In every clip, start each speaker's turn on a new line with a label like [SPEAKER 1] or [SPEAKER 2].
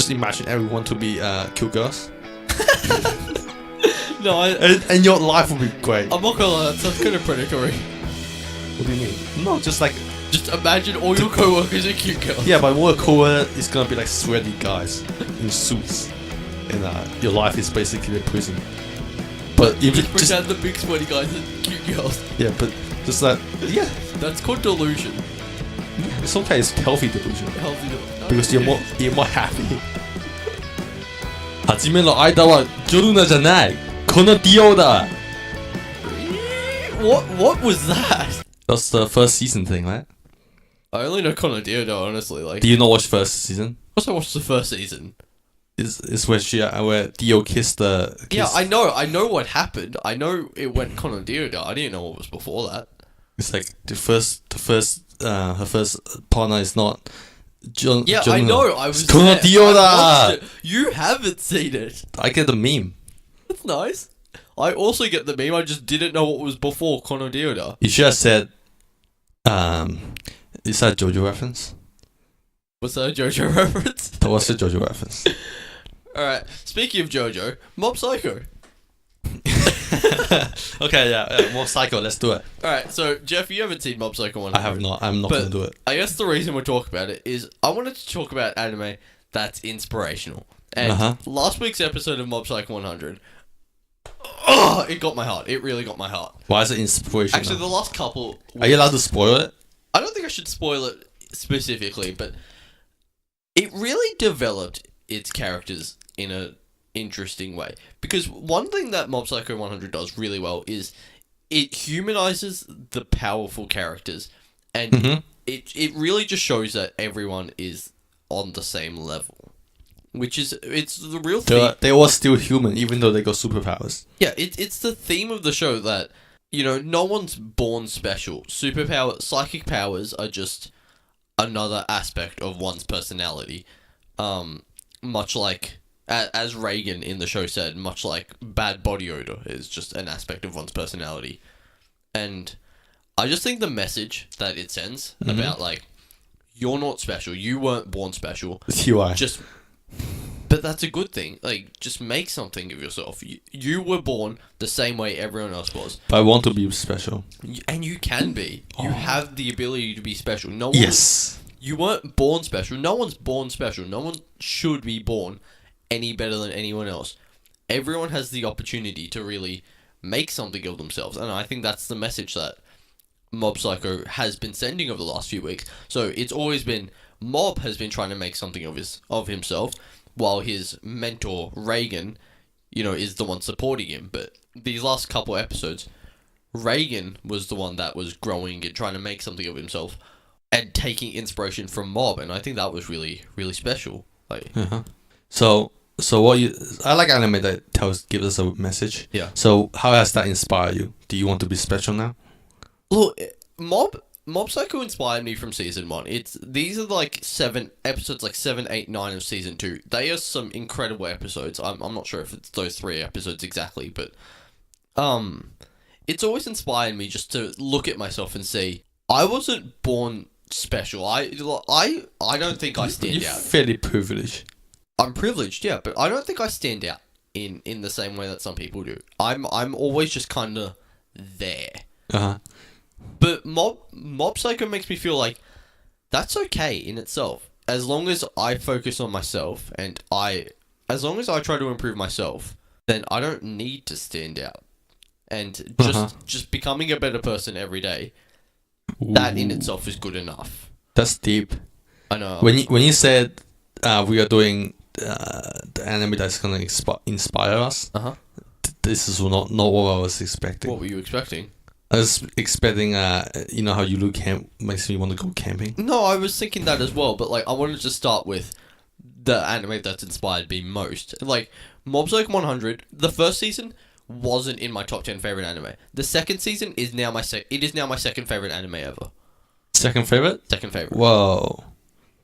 [SPEAKER 1] just imagine everyone to be cute girls,
[SPEAKER 2] No,
[SPEAKER 1] and your life would be great.
[SPEAKER 2] I'm not gonna lie, that sounds kind of predatory.
[SPEAKER 1] What do you mean? No, just like
[SPEAKER 2] Just imagine all your co-workers are cute girls.
[SPEAKER 1] yeah, but more cooler is gonna be like sweaty guys in suits, and your life is basically a prison. But if
[SPEAKER 2] Just
[SPEAKER 1] it
[SPEAKER 2] pretend the big sweaty guys are cute girls.
[SPEAKER 1] yeah, but just that yeah,
[SPEAKER 2] That's called delusion.
[SPEAKER 1] sometimes it's healthy delusion
[SPEAKER 2] Healthy delusion.
[SPEAKER 1] because you're more happy. 初めの間はジョルナじゃない。このディオだ。
[SPEAKER 2] What was that?
[SPEAKER 1] That's the first season thing, right?
[SPEAKER 2] I only know Connor Diodo, honestly. Like,
[SPEAKER 1] Do you not watch first season?
[SPEAKER 2] also watched the first season.
[SPEAKER 1] Is where Dio kissed the.
[SPEAKER 2] Yeah, I know what happened. I know it went Connor Diodo. I didn't know what was before that.
[SPEAKER 1] It's like her first partner is not.
[SPEAKER 2] Yeah, I know. I was.
[SPEAKER 1] Connor
[SPEAKER 2] there.
[SPEAKER 1] Diodo.
[SPEAKER 2] I watched it. You haven't seen it.
[SPEAKER 1] I get the meme.
[SPEAKER 2] That's nice. I also get the meme. I just didn't know what was before Connor Diodo.
[SPEAKER 1] You should have said. Is that a JoJo reference?
[SPEAKER 2] Was that a JoJo reference?
[SPEAKER 1] That was a JoJo reference.
[SPEAKER 2] Alright, speaking of JoJo, Mob Psycho.
[SPEAKER 1] Okay, yeah, more psycho. Let's do it.
[SPEAKER 2] Alright, so Jeff, you haven't seen Mob Psycho 100.
[SPEAKER 1] I have not. I'm not
[SPEAKER 2] But
[SPEAKER 1] gonna do it.
[SPEAKER 2] I guess the reason we're talking about it is I wanted to talk about anime that's inspirational. And last week's episode of Mob Psycho 100, oh, it got my heart. It really got my heart.
[SPEAKER 1] Why is it inspirational?
[SPEAKER 2] Actually, the last couple...
[SPEAKER 1] Are you allowed to spoil it?
[SPEAKER 2] I don't think I should spoil it specifically, but it really developed its characters in a interesting way. Because one thing that Mob Psycho 100 does really well is it humanizes the powerful characters, and it really just shows that everyone is on the same level, which is it's the real thing.
[SPEAKER 1] They all still human, even though they got superpowers.
[SPEAKER 2] Yeah, it's the theme of the show that, you know, no one's born special. Psychic powers are just another aspect of one's personality. Much like, as Reagan in the show said, much like bad body odor is just an aspect of one's personality. And I just think the message that it sends about, like, you're not special, you weren't born special.
[SPEAKER 1] You are.
[SPEAKER 2] But that's a good thing. Like, just make something of yourself. You were born the same way everyone else was.
[SPEAKER 1] But I want to be special.
[SPEAKER 2] And you can be. You have the ability to be special.
[SPEAKER 1] Yes.
[SPEAKER 2] You weren't born special. No one's born special. No one should be born any better than anyone else. Everyone has the opportunity to really make something of themselves. And I think that's the message that Mob Psycho has been sending over the last few weeks. So it's always been... Mob has been trying to make something of himself, while his mentor, Reagan, you know, is the one supporting him. But these last couple episodes, Reagan was the one that was growing and trying to make something of himself and taking inspiration from Mob, and I think that was really, really special. Like,
[SPEAKER 1] So I like anime that gives us a message.
[SPEAKER 2] Yeah.
[SPEAKER 1] So how has that inspired you? Do you want to be special now?
[SPEAKER 2] look, Mob Psycho inspired me from season 1. These are like 7 episodes, like 7, 8, 9 of season 2. They are some incredible episodes. I'm not sure if it's those 3 episodes exactly, but it's always inspired me just to look at myself and see I wasn't born special. I don't think I stand
[SPEAKER 1] You're
[SPEAKER 2] out.
[SPEAKER 1] fairly privileged.
[SPEAKER 2] I'm privileged, yeah, but I don't think I stand out in the same way that some people do. I'm always just kind of there. But Mob Psycho makes me feel like that's okay in itself. As long as I focus on myself and as long as I try to improve myself, then I don't need to stand out. And just becoming a better person every day, that in itself is good enough.
[SPEAKER 1] That's deep.
[SPEAKER 2] I know.
[SPEAKER 1] When you said we are doing the anime that's gonna inspire us, this is not what I was expecting.
[SPEAKER 2] What were you expecting?
[SPEAKER 1] I was expecting, you know how you look makes me want to go camping.
[SPEAKER 2] No, I was thinking that as well, but like I wanted to start with the anime that's inspired me most. Like Mob Psycho 100, the first season wasn't in my top 10 favorite anime. The second season is now my second favorite anime ever.
[SPEAKER 1] Second favorite?
[SPEAKER 2] Second favorite.
[SPEAKER 1] Whoa,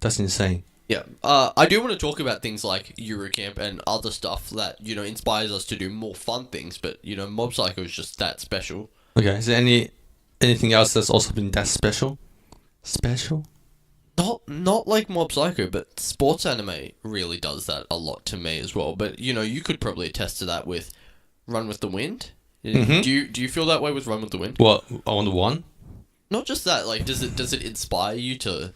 [SPEAKER 1] that's insane.
[SPEAKER 2] Yeah. I do want to talk about things like Eurocamp and other stuff that, you know, inspires us to do more fun things, but you know, Mob Psycho is just that special.
[SPEAKER 1] Okay, is there anything else that's also been that special? Special?
[SPEAKER 2] Not like Mob Psycho, but sports anime really does that a lot to me as well. But you could probably attest to that with Run with the Wind.
[SPEAKER 1] Mhm.
[SPEAKER 2] Do you feel that way with Run with the Wind?
[SPEAKER 1] What, on the one?
[SPEAKER 2] Not just that, like does it inspire you to,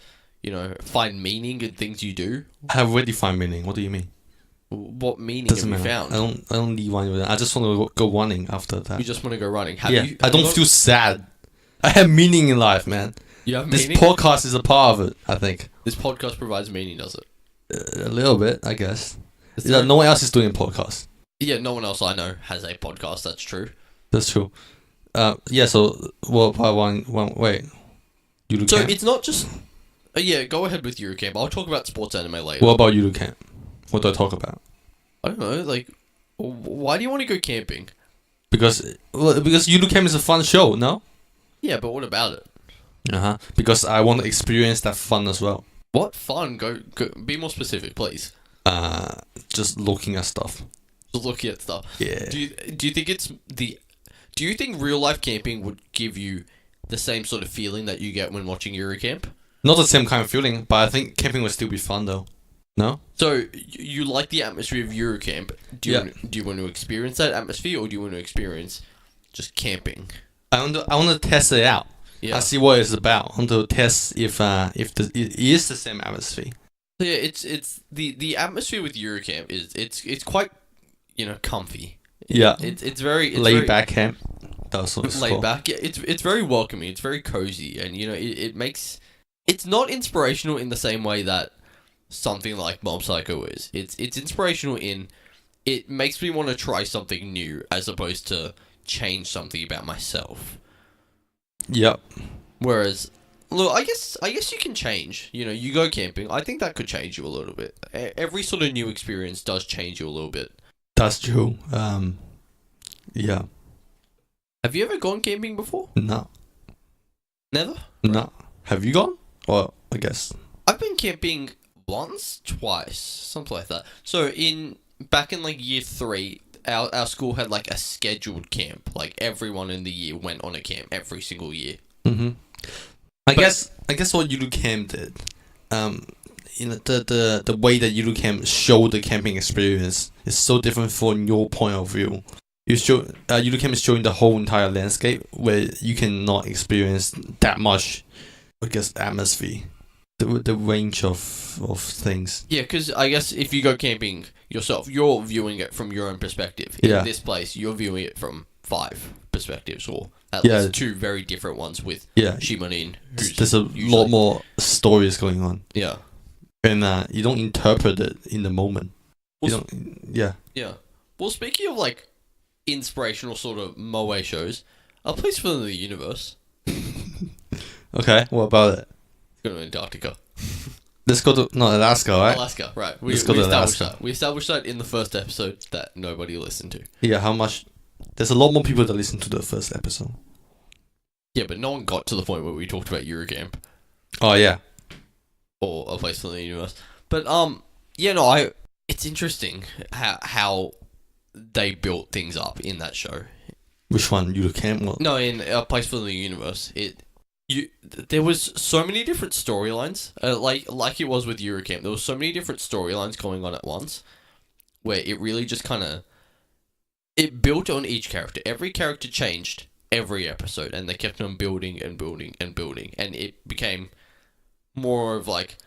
[SPEAKER 2] find meaning in things you do?
[SPEAKER 1] I have already found meaning. What do you mean?
[SPEAKER 2] What meaning
[SPEAKER 1] Doesn't
[SPEAKER 2] have you
[SPEAKER 1] matter.
[SPEAKER 2] found?
[SPEAKER 1] I don't need one. I just want to go running after that.
[SPEAKER 2] You just want to go running.
[SPEAKER 1] I don't feel sad. I have meaning in life, man.
[SPEAKER 2] You have
[SPEAKER 1] This
[SPEAKER 2] meaning?
[SPEAKER 1] podcast is a part of it, I think.
[SPEAKER 2] This podcast provides meaning, does it?
[SPEAKER 1] A little bit, I guess.
[SPEAKER 2] Is
[SPEAKER 1] Yeah,
[SPEAKER 2] there-
[SPEAKER 1] no one else is doing a podcast.
[SPEAKER 2] Yeah, no one else I know has a podcast. That's true.
[SPEAKER 1] That's true. Yeah. So, what part one? Wait. You
[SPEAKER 2] So
[SPEAKER 1] Camp?
[SPEAKER 2] it's not just. Yeah, go ahead with Eurocamp. I'll talk about sports anime later.
[SPEAKER 1] What about you Camp? What do I talk about?
[SPEAKER 2] I don't know. Like, why do you want to go camping?
[SPEAKER 1] Because Camp is a fun show, no?
[SPEAKER 2] Yeah, but what about it?
[SPEAKER 1] Because I want to experience that fun as well.
[SPEAKER 2] What fun? Go. Be more specific, please.
[SPEAKER 1] Just looking at stuff.
[SPEAKER 2] Just looking at stuff.
[SPEAKER 1] Yeah.
[SPEAKER 2] Do you think it's the? Do you think real life camping would give you the same sort of feeling that you get when watching Eurocamp?
[SPEAKER 1] Not the same kind of feeling, but I think camping would still be fun though. No?
[SPEAKER 2] So you like the atmosphere of Eurocamp? Do you want to experience that atmosphere, or do you want to experience just camping?
[SPEAKER 1] I want to test it out.
[SPEAKER 2] Yeah.
[SPEAKER 1] I see what it's about. I want to test if it is the same atmosphere.
[SPEAKER 2] So yeah, it's the atmosphere with Eurocamp is it's quite comfy.
[SPEAKER 1] Yeah.
[SPEAKER 2] It's very
[SPEAKER 1] Laid back camp. That's what it's
[SPEAKER 2] laid
[SPEAKER 1] called.
[SPEAKER 2] back. Yeah, it's very welcoming. It's very cozy, and it makes it's not inspirational in the same way that something like Mob Psycho is. It's inspirational in it makes me want to try something new as opposed to change something about myself.
[SPEAKER 1] Yep.
[SPEAKER 2] Whereas, look, I guess you can change. You go camping. I think that could change you a little bit. Every sort of new experience does change you a little bit.
[SPEAKER 1] That's true. Yeah.
[SPEAKER 2] Have you ever gone camping before?
[SPEAKER 1] No.
[SPEAKER 2] Never?
[SPEAKER 1] No. Have you gone? Well, I guess.
[SPEAKER 2] I've been camping once, twice, something like that. So back in like year 3, our school had like a scheduled camp. Like everyone in the year went on a camp every single year.
[SPEAKER 1] Mm-hmm. I guess what Yulu Camp did, the way that Yulu Camp showed the camping experience is so different from your point of view. Yulu Camp is showing the whole entire landscape where you cannot experience that much, I guess, atmosphere. The range of things.
[SPEAKER 2] Yeah, because I guess if you go camping yourself, you're viewing it from your own perspective.
[SPEAKER 1] Yeah.
[SPEAKER 2] In this place, you're viewing it from 5 perspectives, or at
[SPEAKER 1] Yeah.
[SPEAKER 2] least 2 very different ones with
[SPEAKER 1] Yeah.
[SPEAKER 2] Shimanin.
[SPEAKER 1] There's a lot more stories going on.
[SPEAKER 2] Yeah.
[SPEAKER 1] And you don't interpret it in the moment. You
[SPEAKER 2] Well,
[SPEAKER 1] don't. Yeah.
[SPEAKER 2] Yeah. Well, speaking of like inspirational sort of moe shows, A Place for the Universe.
[SPEAKER 1] Okay. What about it?
[SPEAKER 2] Go to Antarctica.
[SPEAKER 1] Let's go to Alaska, right?
[SPEAKER 2] Alaska, right.
[SPEAKER 1] Let's go to
[SPEAKER 2] established
[SPEAKER 1] Alaska.
[SPEAKER 2] that. We established that in the first episode that nobody listened to.
[SPEAKER 1] Yeah. How much? There's a lot more people that listen to the first episode.
[SPEAKER 2] Yeah, but no one got to the point where we talked about Eurocamp
[SPEAKER 1] Oh yeah.
[SPEAKER 2] or A Place for the Universe. But it's interesting how they built things up in that show.
[SPEAKER 1] Which one? Yulu Camp? Well,
[SPEAKER 2] No, in A Place for the Universe, there was so many different storylines, like it was with Eurocamp. There was so many different storylines going on at once, where it really just kind of it built on each character. Every character changed every episode, and they kept on building and building and building, and it became more of like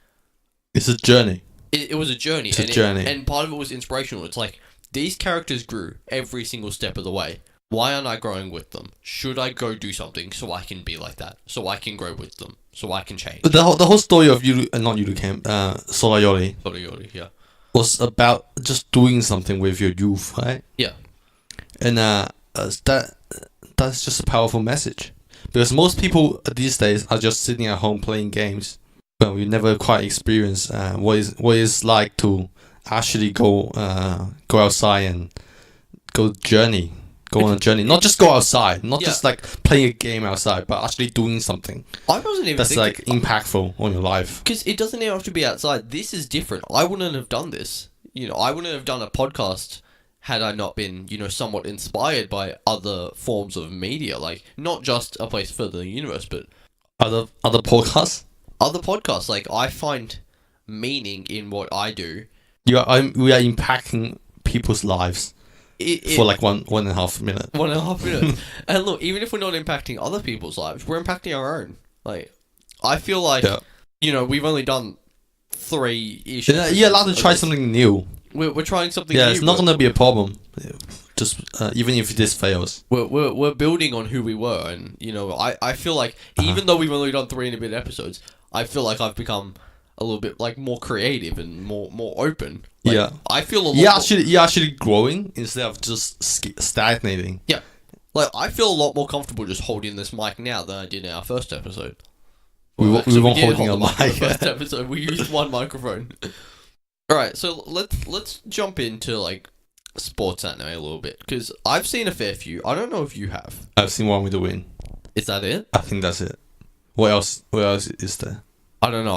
[SPEAKER 1] it's a journey.
[SPEAKER 2] it was a journey.
[SPEAKER 1] It's a journey.
[SPEAKER 2] And part of it was inspirational. It's like these characters grew every single step of the way. Why aren't I growing with them? Should I go do something so I can be like that? So I can grow with them? So I can change?
[SPEAKER 1] The whole story of not Yulu Camp, Solayori,
[SPEAKER 2] Yeah.
[SPEAKER 1] was about just doing something with your youth, right?
[SPEAKER 2] Yeah.
[SPEAKER 1] And that's just a powerful message, because most people these days are just sitting at home playing games. Well, we never quite experience what is like to actually go outside and go on a journey. Not just go outside, not just like playing a game outside, but actually doing something
[SPEAKER 2] I wasn't even
[SPEAKER 1] that's like
[SPEAKER 2] thinking...
[SPEAKER 1] impactful on your life.
[SPEAKER 2] Because it doesn't even have to be outside. This is different. I wouldn't have done this. I wouldn't have done a podcast had I not been, somewhat inspired by other forms of media. Like, not just A Place for the Universe, but...
[SPEAKER 1] Other podcasts?
[SPEAKER 2] other podcasts. Like, I find meaning in what I do.
[SPEAKER 1] We are impacting people's lives for like 1.5 minutes.
[SPEAKER 2] 1.5 minutes. And look, even if we're not impacting other people's lives, we're impacting our own. Like, I feel like, we've only done 3-ish.
[SPEAKER 1] You're allowed to try something new.
[SPEAKER 2] We're trying something new.
[SPEAKER 1] Yeah, it's not going to be a problem. Just even if this fails.
[SPEAKER 2] We're building on who we were. And, I feel like, even though we've only done 3 and a bit episodes, I feel like I've become a little bit like more creative and more open. Like,
[SPEAKER 1] yeah,
[SPEAKER 2] I feel a lot.
[SPEAKER 1] You're actually growing instead of just stagnating.
[SPEAKER 2] Yeah, like I feel a lot more comfortable just holding this mic now than I did in our first episode.
[SPEAKER 1] We weren't holding a mic.
[SPEAKER 2] In the first episode, we used one microphone. All right, so let's jump into like sports anime a little bit because I've seen a fair few. I don't know if you have.
[SPEAKER 1] I've seen One with the Wind.
[SPEAKER 2] Is that it?
[SPEAKER 1] I think that's it. What else? What else is there?
[SPEAKER 2] I don't know.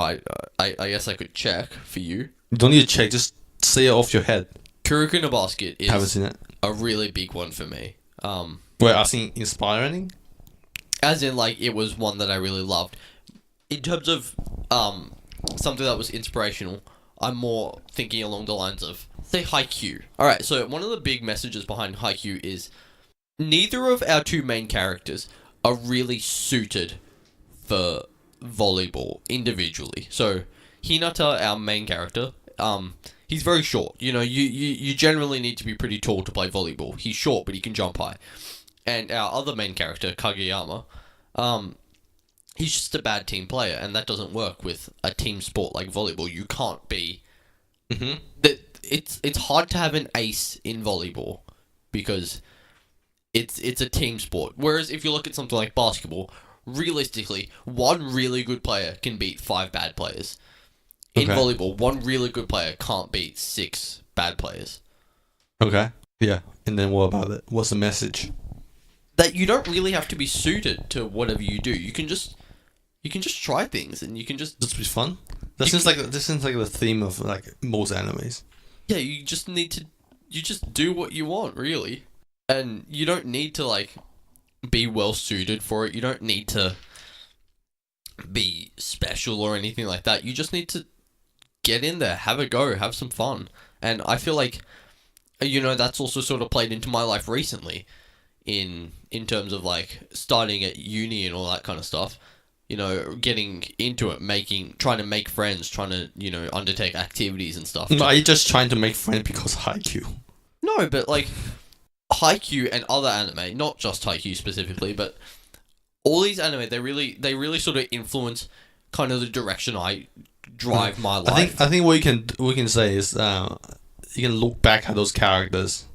[SPEAKER 2] I guess I could check for you.
[SPEAKER 1] You don't need to check. Just say it off your head.
[SPEAKER 2] Kuroko no Basket is
[SPEAKER 1] Haven't seen it.
[SPEAKER 2] A really big one for me.
[SPEAKER 1] Wait, I think inspiring.
[SPEAKER 2] As in, like, it was one that I really loved. In terms of something that was inspirational, I'm more thinking along the lines of, say, Haikyuu. Alright, so one of the big messages behind Haikyuu is neither of our 2 main characters are really suited for volleyball individually. So, Hinata, our main character, he's very short. You generally need to be pretty tall to play volleyball. He's short, but he can jump high. And our other main character, Kageyama, he's just a bad team player, and that doesn't work with a team sport like volleyball. You can't be... It's hard to have an ace in volleyball, because it's a team sport. Whereas if you look at something like basketball, realistically, one really good player can beat 5 bad players. In volleyball, one really good player can't beat 6 bad players.
[SPEAKER 1] Okay. Yeah. And then what about it? What's the message?
[SPEAKER 2] That you don't really have to be suited to whatever you do. You can just try things, and you can just
[SPEAKER 1] be fun. This seems like the theme of like most animes.
[SPEAKER 2] Yeah, you just do what you want, really. And you don't need to like be well suited for it. You don't need to be special or anything like that. You just need to get in there, have a go, have some fun. And I feel like, that's also sort of played into my life recently in terms of like starting at uni and all that kind of stuff. Getting into it, trying to make friends, trying to, undertake activities and stuff.
[SPEAKER 1] Are you just trying to make friends because Haikyuu?
[SPEAKER 2] No, but like Haikyuu and other anime, not just Haikyuu specifically, but all these anime, they really sort of influence kind of the direction I drive my life.
[SPEAKER 1] I think what we can say is you can look back at those characters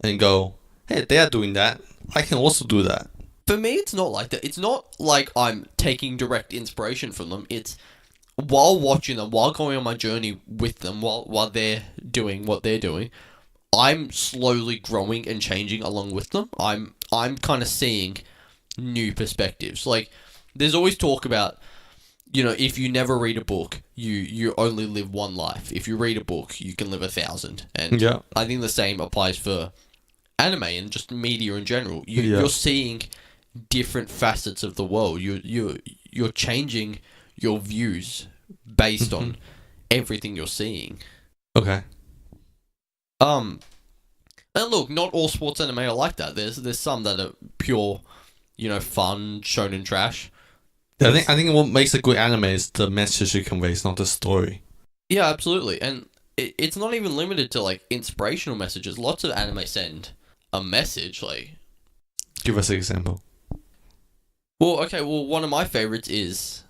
[SPEAKER 1] and go, hey, they are doing that. I can also do that.
[SPEAKER 2] For me, it's not like that. It's not like I'm taking direct inspiration from them. It's while watching them, while going on my journey with them, while they're doing what they're doing, I'm slowly growing and changing along with them. I'm kind of seeing new perspectives. Like, there's always talk about, if you never read a book, you only live one life. If you read a book, you can live 1,000. And
[SPEAKER 1] yeah.
[SPEAKER 2] I think the same applies for anime and just media in general. You're seeing different facets of the world. You're changing your views based on everything you're seeing.
[SPEAKER 1] Okay.
[SPEAKER 2] And look, not all sports anime are like that. There's some that are pure, fun, shonen trash.
[SPEAKER 1] I think what makes a good anime is the message it conveys, not the story.
[SPEAKER 2] Yeah, absolutely. And it's not even limited to like inspirational messages. Lots of anime send a message. Like,
[SPEAKER 1] give us an example.
[SPEAKER 2] Well, one of my favorites is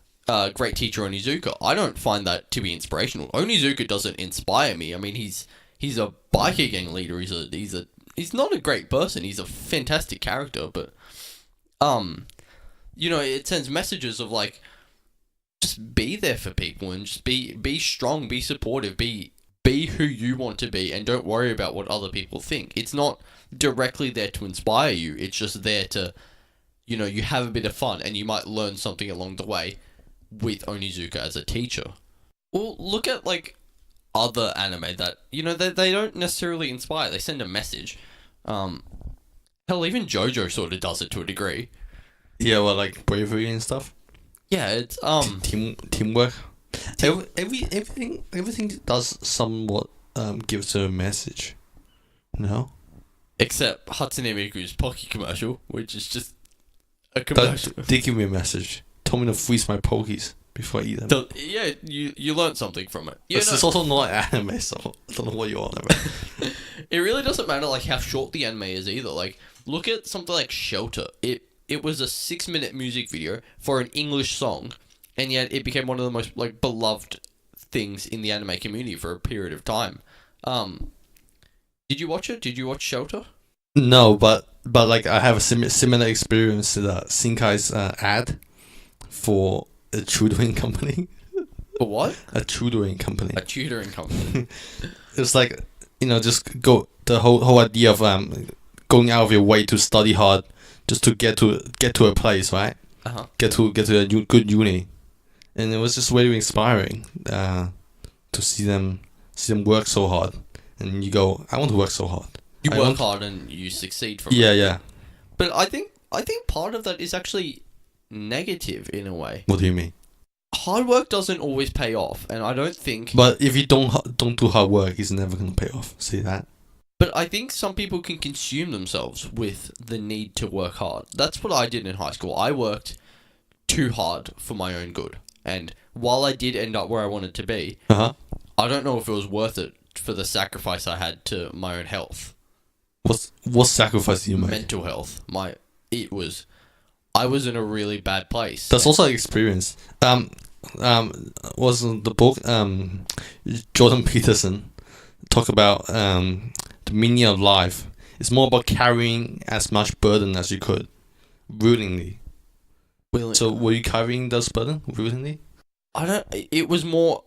[SPEAKER 2] Great Teacher Onizuka. I don't find that to be inspirational. Onizuka doesn't inspire me. I mean, he's a biker gang leader. He's not a great person. He's a fantastic character, but it sends messages of like, just be there for people and just be strong, be supportive, be who you want to be, and don't worry about what other people think. It's not directly there to inspire you. It's just there to, you have a bit of fun, and you might learn something along the way with Onizuka as a teacher. Well, look at like other anime that they don't necessarily inspire. They send a message. Hell, even JoJo sort of does it to a degree.
[SPEAKER 1] Yeah, well, like bravery and stuff.
[SPEAKER 2] Yeah, it's
[SPEAKER 1] teamwork. Everything does somewhat gives a message. No,
[SPEAKER 2] except Hatsune Miku's Pocky commercial, which is just a
[SPEAKER 1] that
[SPEAKER 2] commercial.
[SPEAKER 1] did give me a message. Told me to freeze my pokies before I eat them.
[SPEAKER 2] So, yeah, you learned something from it. You
[SPEAKER 1] It's
[SPEAKER 2] know,
[SPEAKER 1] just also not anime, so I don't know what you're on about.
[SPEAKER 2] it really doesn't matter like how short the anime is either. Like, look at something like Shelter. It was a 6-minute music video for an English song, and yet it became one of the most like beloved things in the anime community for a period of time. Did you watch it? Did you watch Shelter?
[SPEAKER 1] No, but like I have a similar experience to the Sinkai's ad for a tutoring company.
[SPEAKER 2] For what?
[SPEAKER 1] A tutoring company.
[SPEAKER 2] A tutoring company.
[SPEAKER 1] It's like, just go the whole idea of going out of your way to study hard just to get to a place, right?
[SPEAKER 2] Uh-huh.
[SPEAKER 1] Get to a good uni, and it was just very inspiring to see them
[SPEAKER 2] work
[SPEAKER 1] so hard, and you go, I want to work so hard.
[SPEAKER 2] You
[SPEAKER 1] I
[SPEAKER 2] work
[SPEAKER 1] want-
[SPEAKER 2] hard and you succeed from
[SPEAKER 1] Yeah,
[SPEAKER 2] it.
[SPEAKER 1] yeah.
[SPEAKER 2] But I think part of that is actually negative in a way.
[SPEAKER 1] What do you mean?
[SPEAKER 2] Hard work doesn't always pay off, and I don't think.
[SPEAKER 1] But if you don't do hard work, it's never gonna pay off. See that?
[SPEAKER 2] But I think some people can consume themselves with the need to work hard. That's what I did in high school. I worked too hard for my own good, and while I did end up where I wanted to be, I don't know if it was worth it for the sacrifice I had to my own health.
[SPEAKER 1] What sacrifice you made?
[SPEAKER 2] Mental health. I was in a really bad place.
[SPEAKER 1] That's also an experience. Was the book Jordan Peterson talk about the meaning of life. It's more about carrying as much burden as you could, willingly. So were you carrying those burden willingly?
[SPEAKER 2] It was more.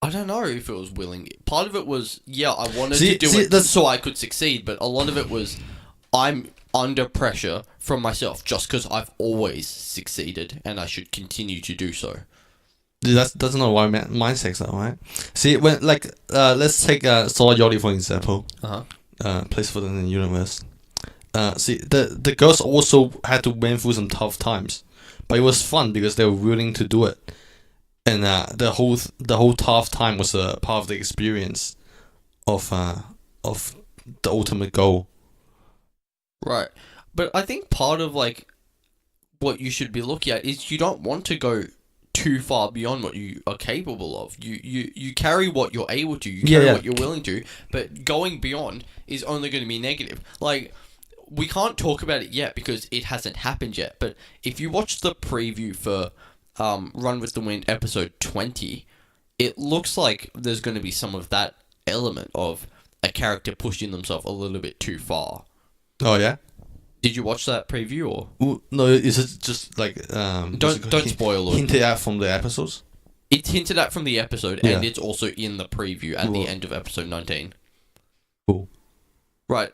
[SPEAKER 2] I don't know if it was willing. Part of it was, I wanted to do it
[SPEAKER 1] that's-
[SPEAKER 2] so I could succeed, but a lot of it was, I'm under pressure from myself just because I've always succeeded and I should continue to do so.
[SPEAKER 1] That's not why mindset, though, right? See, when let's take Sora Yori for example. Place for them in the universe. See, the girls also had to went through some tough times, but it was fun because they were willing to do it, and the whole tough time was a part of the experience of the ultimate goal.
[SPEAKER 2] Right, but I think part of like what you should be looking at is you don't want to go too far beyond what you are capable of. You carry what you're able to. You carry what you're willing to. But going beyond is only going to be negative. Like, we can't talk about it yet because it hasn't happened yet. But if you watch the preview for Run with the Wind episode 20, it looks like there's going to be some of that element of a character pushing themselves a little bit too far.
[SPEAKER 1] Oh yeah.
[SPEAKER 2] Did you watch that preview or?
[SPEAKER 1] No, is it just like
[SPEAKER 2] Don't spoil it.
[SPEAKER 1] Hinted at from the episodes?
[SPEAKER 2] It's hinted at from the episode, and
[SPEAKER 1] Yeah.
[SPEAKER 2] it's also in the preview at the end of episode 19.
[SPEAKER 1] Cool.
[SPEAKER 2] Right.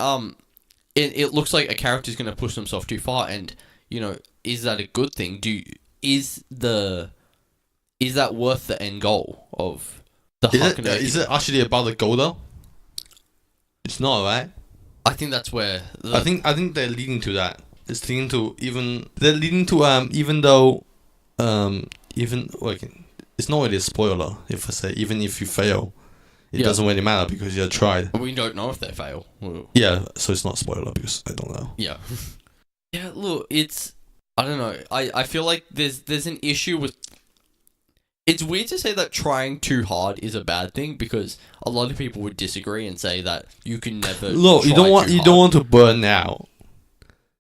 [SPEAKER 2] It looks like a character's going to push themselves too far, and is that a good thing? Is that worth the end goal of the Hakuno?
[SPEAKER 1] Is it actually about the goal though? It's not, right?
[SPEAKER 2] I think that's where
[SPEAKER 1] I think they're leading to that. It's leading to even though even like it's not really a spoiler if I say even if you fail, it doesn't really matter because you tried.
[SPEAKER 2] we don't know if they fail.
[SPEAKER 1] Yeah, so it's not a spoiler because I don't know.
[SPEAKER 2] Yeah. Yeah, look, I don't know. I feel like there's an issue with. It's weird to say that trying too hard is a bad thing because a lot of people would disagree and say that you can never.
[SPEAKER 1] Look, you don't want to burn out.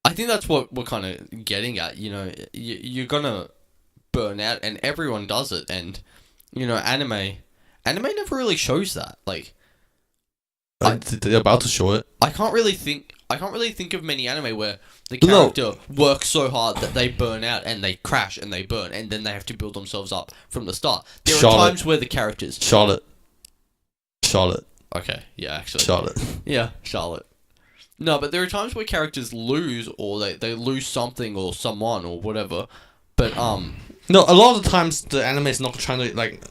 [SPEAKER 2] I think that's what we're kind of getting at. You're gonna burn out, and everyone does it. And anime never really shows that. Like,
[SPEAKER 1] They're about to show it.
[SPEAKER 2] I can't really think of many anime where the character works so hard that they burn out and they crash and they burn and then they have to build themselves up from the start. There are times where the characters...
[SPEAKER 1] Charlotte.
[SPEAKER 2] Okay, yeah, actually.
[SPEAKER 1] Charlotte.
[SPEAKER 2] Yeah, Charlotte. No, but there are times where characters lose or they lose something or someone or whatever. But,
[SPEAKER 1] No, a lot of the times the anime is not trying to, like...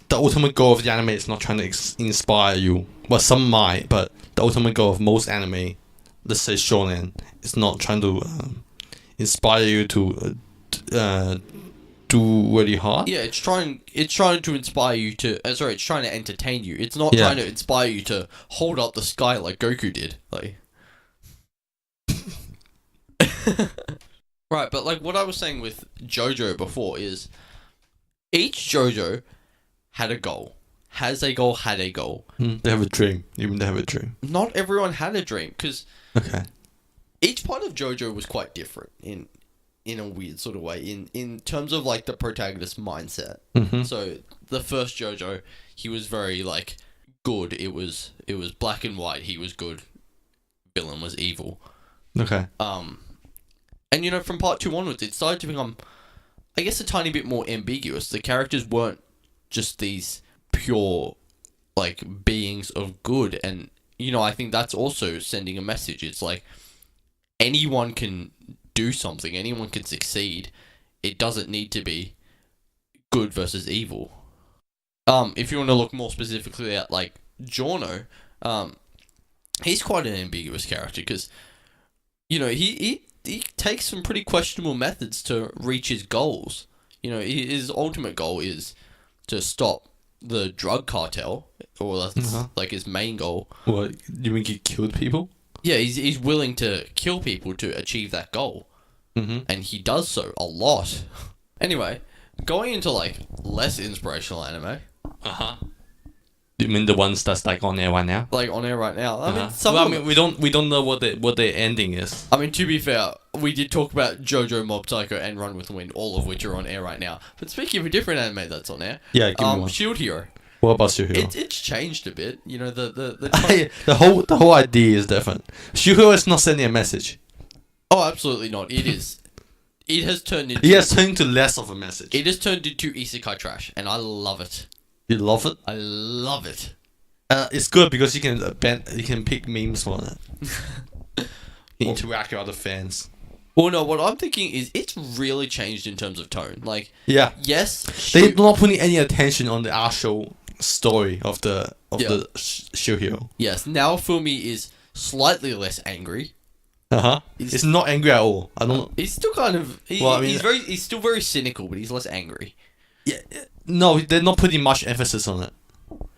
[SPEAKER 1] The ultimate goal of the anime is not trying to inspire you. Well, some might, but the ultimate goal of most anime, let's say shonen, is not trying to inspire you to do really hard.
[SPEAKER 2] Yeah, it's trying to inspire you to. It's trying to entertain you. It's not
[SPEAKER 1] Yeah.
[SPEAKER 2] trying to inspire you to hold up the sky like Goku did. Like, right, but like what I was saying with JoJo before is, each JoJo had a goal. Has a goal, had a goal.
[SPEAKER 1] They have a dream. Even they have a dream.
[SPEAKER 2] Not everyone had a dream, because
[SPEAKER 1] Okay.
[SPEAKER 2] each part of JoJo was quite different in a weird sort of way in terms of like the protagonist mindset.
[SPEAKER 1] Mm-hmm.
[SPEAKER 2] So the first JoJo, he was very like good. It was black and white. He was good. Villain was evil.
[SPEAKER 1] Okay.
[SPEAKER 2] And you know, from part 2 onwards, it started to become, I guess, a tiny bit more ambiguous. The characters weren't just these pure like beings of good, and you know, I think that's also sending a message. It's like anyone can do something, anyone can succeed. It doesn't need to be good versus evil. If you want to look more specifically at like Giorno, he's quite an ambiguous character because, you know, he takes some pretty questionable methods to reach his goals. You know, his ultimate goal is to stop the drug cartel, or that's like his main goal.
[SPEAKER 1] What, you mean he killed people?
[SPEAKER 2] Yeah, he's willing to kill people to achieve that goal.
[SPEAKER 1] Mm-hmm.
[SPEAKER 2] And he does so a lot. Anyway, going into like less inspirational anime,
[SPEAKER 1] Uh-huh. You mean the ones that's like on air right now?
[SPEAKER 2] like on air right now. I mean,
[SPEAKER 1] Uh-huh. Well, I mean, we don't know what the ending is.
[SPEAKER 2] I mean, to be fair, we did talk about JoJo, Mob Psycho, and Run with the Wind, all of which are on air right now. But speaking of a different anime that's on air,
[SPEAKER 1] Yeah, give me one.
[SPEAKER 2] Shield Hero.
[SPEAKER 1] What about Shuhiro?
[SPEAKER 2] It's changed a bit. You know, the
[SPEAKER 1] The whole idea is different. Shuhiro is not sending a message.
[SPEAKER 2] Oh, absolutely not. It is. It has turned into.
[SPEAKER 1] He has turned to less of a message.
[SPEAKER 2] It has turned into isekai trash, and I love it.
[SPEAKER 1] You love it?
[SPEAKER 2] I love it.
[SPEAKER 1] It's good because you can pick memes from it. You interact with other fans.
[SPEAKER 2] Well, no, what I'm thinking is it's really changed in terms of tone. Like,
[SPEAKER 1] Yeah.
[SPEAKER 2] yes,
[SPEAKER 1] They're not putting any attention on the actual story of the Shuhiro.
[SPEAKER 2] yes. Now Fumi is slightly less angry.
[SPEAKER 1] Uh-huh.
[SPEAKER 2] He's-
[SPEAKER 1] It's not angry at all. I don't.
[SPEAKER 2] He's still kind of.
[SPEAKER 1] Well, I mean-
[SPEAKER 2] He's still very cynical, but he's less angry.
[SPEAKER 1] Yeah. No, they're not putting much emphasis on it.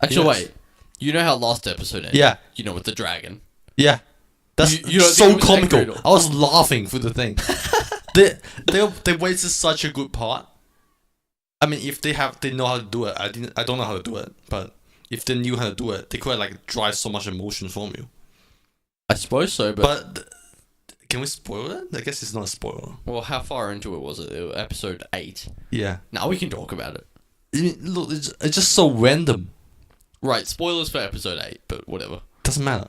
[SPEAKER 2] Actually,
[SPEAKER 1] Yes.
[SPEAKER 2] wait. You know how last episode ended?
[SPEAKER 1] Yeah.
[SPEAKER 2] You know, with the dragon.
[SPEAKER 1] Yeah. That's
[SPEAKER 2] You don't
[SPEAKER 1] so
[SPEAKER 2] think it was
[SPEAKER 1] comical.
[SPEAKER 2] angry at
[SPEAKER 1] I was laughing through the thing. they wasted such a good part. I mean, if they know how to do it. I don't know how to do it, but if they knew how to do it, they could like drive so much emotion from you.
[SPEAKER 2] I suppose so,
[SPEAKER 1] But can we spoil it? I guess it's not a spoiler.
[SPEAKER 2] well, how far into it was it? It was episode 8.
[SPEAKER 1] Yeah.
[SPEAKER 2] Now we can talk about it.
[SPEAKER 1] I mean, look, it's just so random.
[SPEAKER 2] Right, spoilers for episode 8, but whatever.
[SPEAKER 1] Doesn't matter.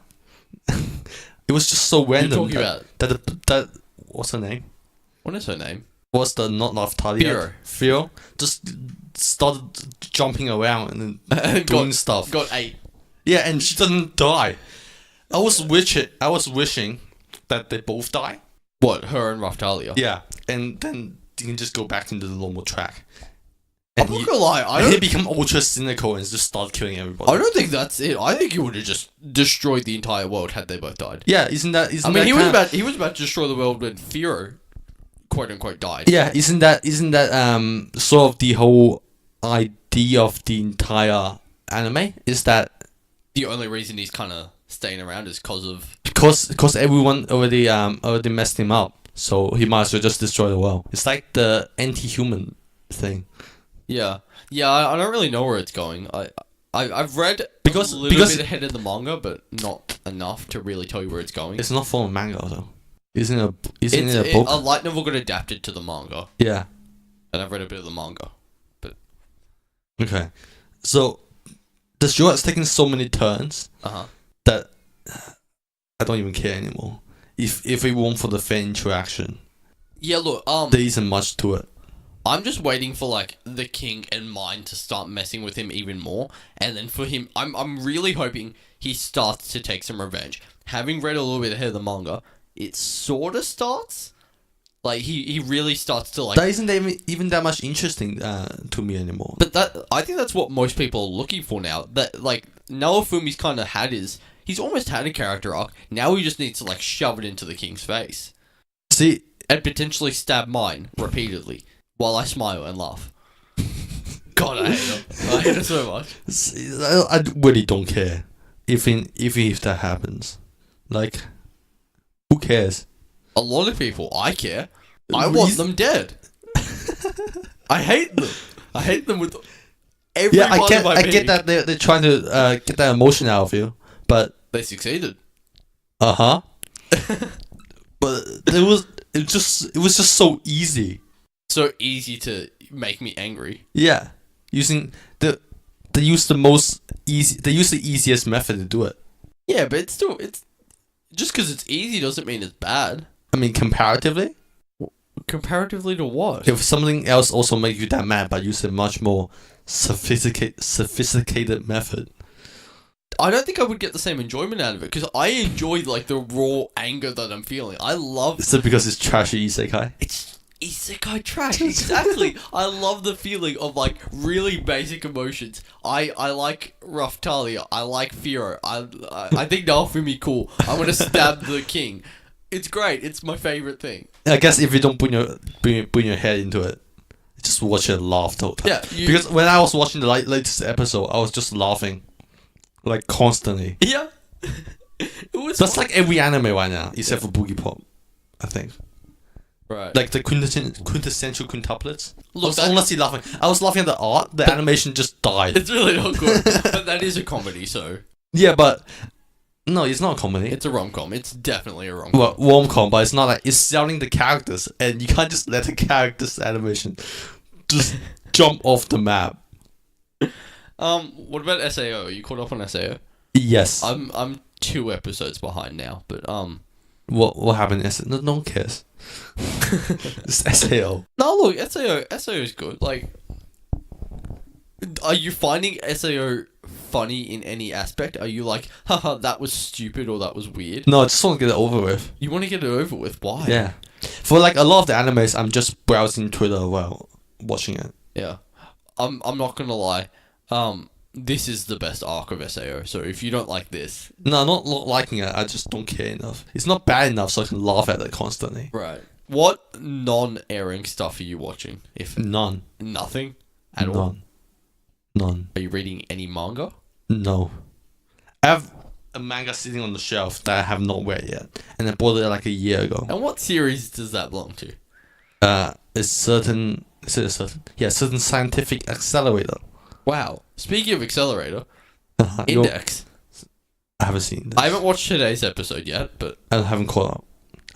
[SPEAKER 1] It was just so random.
[SPEAKER 2] talking about-
[SPEAKER 1] that what's her name?
[SPEAKER 2] What is her name?
[SPEAKER 1] What's the not Natalia?
[SPEAKER 2] Theo.
[SPEAKER 1] Theo just started jumping around and then doing stuff.
[SPEAKER 2] Got 8.
[SPEAKER 1] Yeah, and she doesn't die. I was wishing that they both die.
[SPEAKER 2] What, her and Raftalia?
[SPEAKER 1] Yeah, and then you can just go back into the normal track.
[SPEAKER 2] I'm
[SPEAKER 1] And
[SPEAKER 2] not gonna lie,
[SPEAKER 1] and he become ultra cynical and just start killing everybody.
[SPEAKER 2] I don't think that's it. I think he would have just destroyed the entire world had they both died.
[SPEAKER 1] Yeah, isn't that?
[SPEAKER 2] I mean,
[SPEAKER 1] that
[SPEAKER 2] he was about to destroy the world when Firo, quote unquote, died.
[SPEAKER 1] Yeah, isn't that sort of the whole idea of the entire anime? Is that
[SPEAKER 2] The only reason he's kind of staying around is of
[SPEAKER 1] because everyone already messed him up, so he might as well just destroy the world. It's like the anti-human thing.
[SPEAKER 2] yeah. I don't really know where it's going. I've read
[SPEAKER 1] Because-
[SPEAKER 2] a little
[SPEAKER 1] because-
[SPEAKER 2] bit ahead of the manga, but not enough to really tell you where it's going.
[SPEAKER 1] It's not from a manga, though. Isn't it a book?
[SPEAKER 2] A light novel got adapted to the manga,
[SPEAKER 1] Yeah.
[SPEAKER 2] and I've read a bit of the manga.
[SPEAKER 1] Okay. So the show has taken so many turns
[SPEAKER 2] Uh-huh.
[SPEAKER 1] that I don't even care anymore. If it weren't for the fan interaction,
[SPEAKER 2] Yeah, look,
[SPEAKER 1] there isn't much to it.
[SPEAKER 2] I'm just waiting for like the king and mine to start messing with him even more, and then for him, I'm really hoping he starts to take some revenge. Having read a little bit ahead of the manga, it sort of starts. Like he really starts to like.
[SPEAKER 1] That isn't even that much interesting to me anymore.
[SPEAKER 2] But I think that's what most people are looking for now. That like Naofumi's kind of had he's almost had a character arc. Now he just needs to like shove it into the king's face
[SPEAKER 1] See,
[SPEAKER 2] and potentially stab mine repeatedly. while I smile and laugh. God, I hate them. I hate it so much.
[SPEAKER 1] I really don't care if that happens. Like, who cares?
[SPEAKER 2] A lot of people, I care. I want them dead. I hate them. I hate them with every
[SPEAKER 1] Yeah,
[SPEAKER 2] part of my being.
[SPEAKER 1] I get that they're trying to get that emotion out of you, but
[SPEAKER 2] They succeeded.
[SPEAKER 1] but it was just so easy.
[SPEAKER 2] So easy to make me angry.
[SPEAKER 1] Yeah, using they use the easiest method to do it.
[SPEAKER 2] Yeah, but it's just because it's easy doesn't mean it's bad.
[SPEAKER 1] I mean, comparatively,
[SPEAKER 2] Comparatively to what?
[SPEAKER 1] if something else also makes you that mad, but use a much more sophisticated method.
[SPEAKER 2] I don't think I would get the same enjoyment out of it because I enjoy like the raw anger that I'm feeling. I love
[SPEAKER 1] Is it because it's trashy isekai?
[SPEAKER 2] it's isekai trash. Exactly. I love the feeling of like really basic emotions. I like Rough Talia. I like Firo. I think Naofumi cool. I want to stab the king. It's great. It's my favorite thing.
[SPEAKER 1] I guess if you don't put your head into it, just watch it and laugh the whole time.
[SPEAKER 2] Yeah,
[SPEAKER 1] Because when I was watching the latest episode, I was just laughing, like constantly.
[SPEAKER 2] Yeah. It was
[SPEAKER 1] That's
[SPEAKER 2] fun.
[SPEAKER 1] like every anime right now, except for Boogie Pop, I think.
[SPEAKER 2] Right.
[SPEAKER 1] Like the quintessential quintuplets.
[SPEAKER 2] Look,
[SPEAKER 1] I was
[SPEAKER 2] that-
[SPEAKER 1] honestly laughing. I was laughing at the art. The animation just died.
[SPEAKER 2] It's really not good. But that is a comedy, so
[SPEAKER 1] Yeah, but no, it's not a comedy.
[SPEAKER 2] it's a rom-com. It's definitely a rom-com.
[SPEAKER 1] Well, rom-com, but it's not like it's selling the characters, and you can't just let the characters' animation just jump off the map.
[SPEAKER 2] What about SAO? Are you caught up on SAO?
[SPEAKER 1] Yes.
[SPEAKER 2] I'm 2 episodes behind now, but
[SPEAKER 1] What happened? No one cares. It's SAO.
[SPEAKER 2] no, look, SAO is good. Like, are you finding SAO funny in any aspect? Are you like, haha, that was stupid or that was weird?
[SPEAKER 1] No, I just want to get it over with.
[SPEAKER 2] You want to get it over with? Why?
[SPEAKER 1] Yeah. For like a lot of the animes, I'm just browsing Twitter while watching it.
[SPEAKER 2] Yeah. I'm not gonna lie. This is the best arc of SAO. So if you don't like this,
[SPEAKER 1] No, I'm not liking it. I just don't care enough. It's not bad enough so I can laugh at it constantly.
[SPEAKER 2] right? What non-airing stuff are you watching? If
[SPEAKER 1] None.
[SPEAKER 2] nothing at all,
[SPEAKER 1] None.
[SPEAKER 2] are you reading any manga?
[SPEAKER 1] No. I have a manga sitting on the shelf that I have not read yet, and I bought it like a year ago.
[SPEAKER 2] And what series does that belong to?
[SPEAKER 1] It's certain. Is it a certain? Yeah, certain scientific accelerator.
[SPEAKER 2] Wow. Speaking of Accelerator,
[SPEAKER 1] You-
[SPEAKER 2] Index.
[SPEAKER 1] I haven't seen this.
[SPEAKER 2] I haven't watched today's episode yet, but
[SPEAKER 1] I haven't caught up.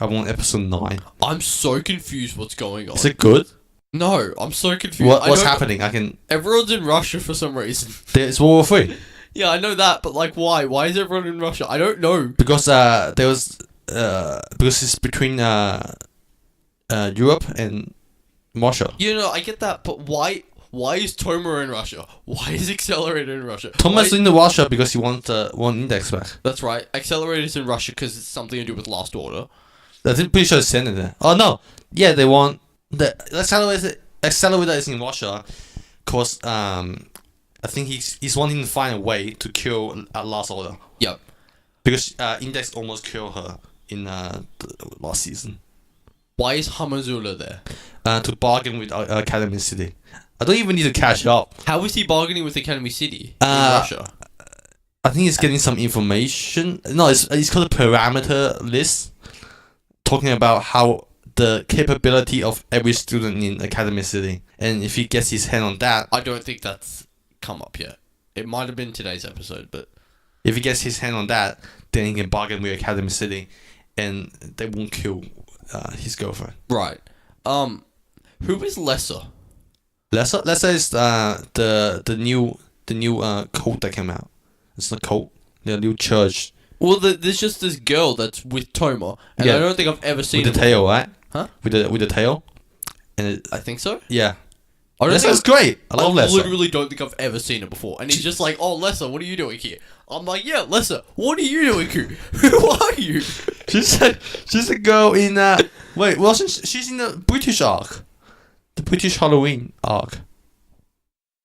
[SPEAKER 1] I'm on episode 9.
[SPEAKER 2] I'm so confused what's going on.
[SPEAKER 1] Is it good?
[SPEAKER 2] No, I'm so confused.
[SPEAKER 1] What's
[SPEAKER 2] I don't-
[SPEAKER 1] happening?
[SPEAKER 2] Everyone's in Russia for some reason.
[SPEAKER 1] It's World War 3.
[SPEAKER 2] Yeah, I know that, but like, why? Why is everyone in Russia? I don't know.
[SPEAKER 1] Because there was because it's between Europe and Russia.
[SPEAKER 2] You know, I get that, but why? Why is Toma in Russia? Why is Accelerator in Russia?
[SPEAKER 1] Thomas
[SPEAKER 2] Why-
[SPEAKER 1] in the Russia because he wants one index back.
[SPEAKER 2] That's right. Accelerator's in Russia because it's something to do with Last Order.
[SPEAKER 1] I'm pretty sure it's sent in there. Oh no, yeah, they want the accelerator is in Russia, cause I think he's wanting to find a way to kill Last Order
[SPEAKER 2] Yep.
[SPEAKER 1] because Index almost killed her in the last season.
[SPEAKER 2] Why is Hamazula there?
[SPEAKER 1] To bargain with Academy City. I don't even need to catch up.
[SPEAKER 2] How is he bargaining with Academy City in
[SPEAKER 1] Uh,
[SPEAKER 2] Russia?
[SPEAKER 1] I think he's getting some information. No, it's called a parameter list, talking about how the capability of every student in Academy City, and if he gets his hand on that,
[SPEAKER 2] I don't think that's come up yet. It might have been today's episode, but
[SPEAKER 1] if he gets his hand on that, then he can bargain with Academy City, and they won't kill his girlfriend.
[SPEAKER 2] right. Who is Lesser?
[SPEAKER 1] Lesser is the new cult that came out. It's not cult. The new church
[SPEAKER 2] Well, there's just this girl that's with Toma, and
[SPEAKER 1] Yeah.
[SPEAKER 2] I don't think I've ever seen
[SPEAKER 1] with the
[SPEAKER 2] her
[SPEAKER 1] tail, right?
[SPEAKER 2] Huh?
[SPEAKER 1] With the tail, and it,
[SPEAKER 2] I think so.
[SPEAKER 1] yeah.
[SPEAKER 2] I don't
[SPEAKER 1] Lesser's
[SPEAKER 2] think
[SPEAKER 1] great. I love Lesser.
[SPEAKER 2] literally don't think I've ever seen her before. And he's just like, "Oh, Lesser, what are you doing here?" I'm like, "Yeah, Lesser, what are you doing here? Who are you?"
[SPEAKER 1] She's a girl in wait, wasn't she's in the British arc, the British Halloween arc.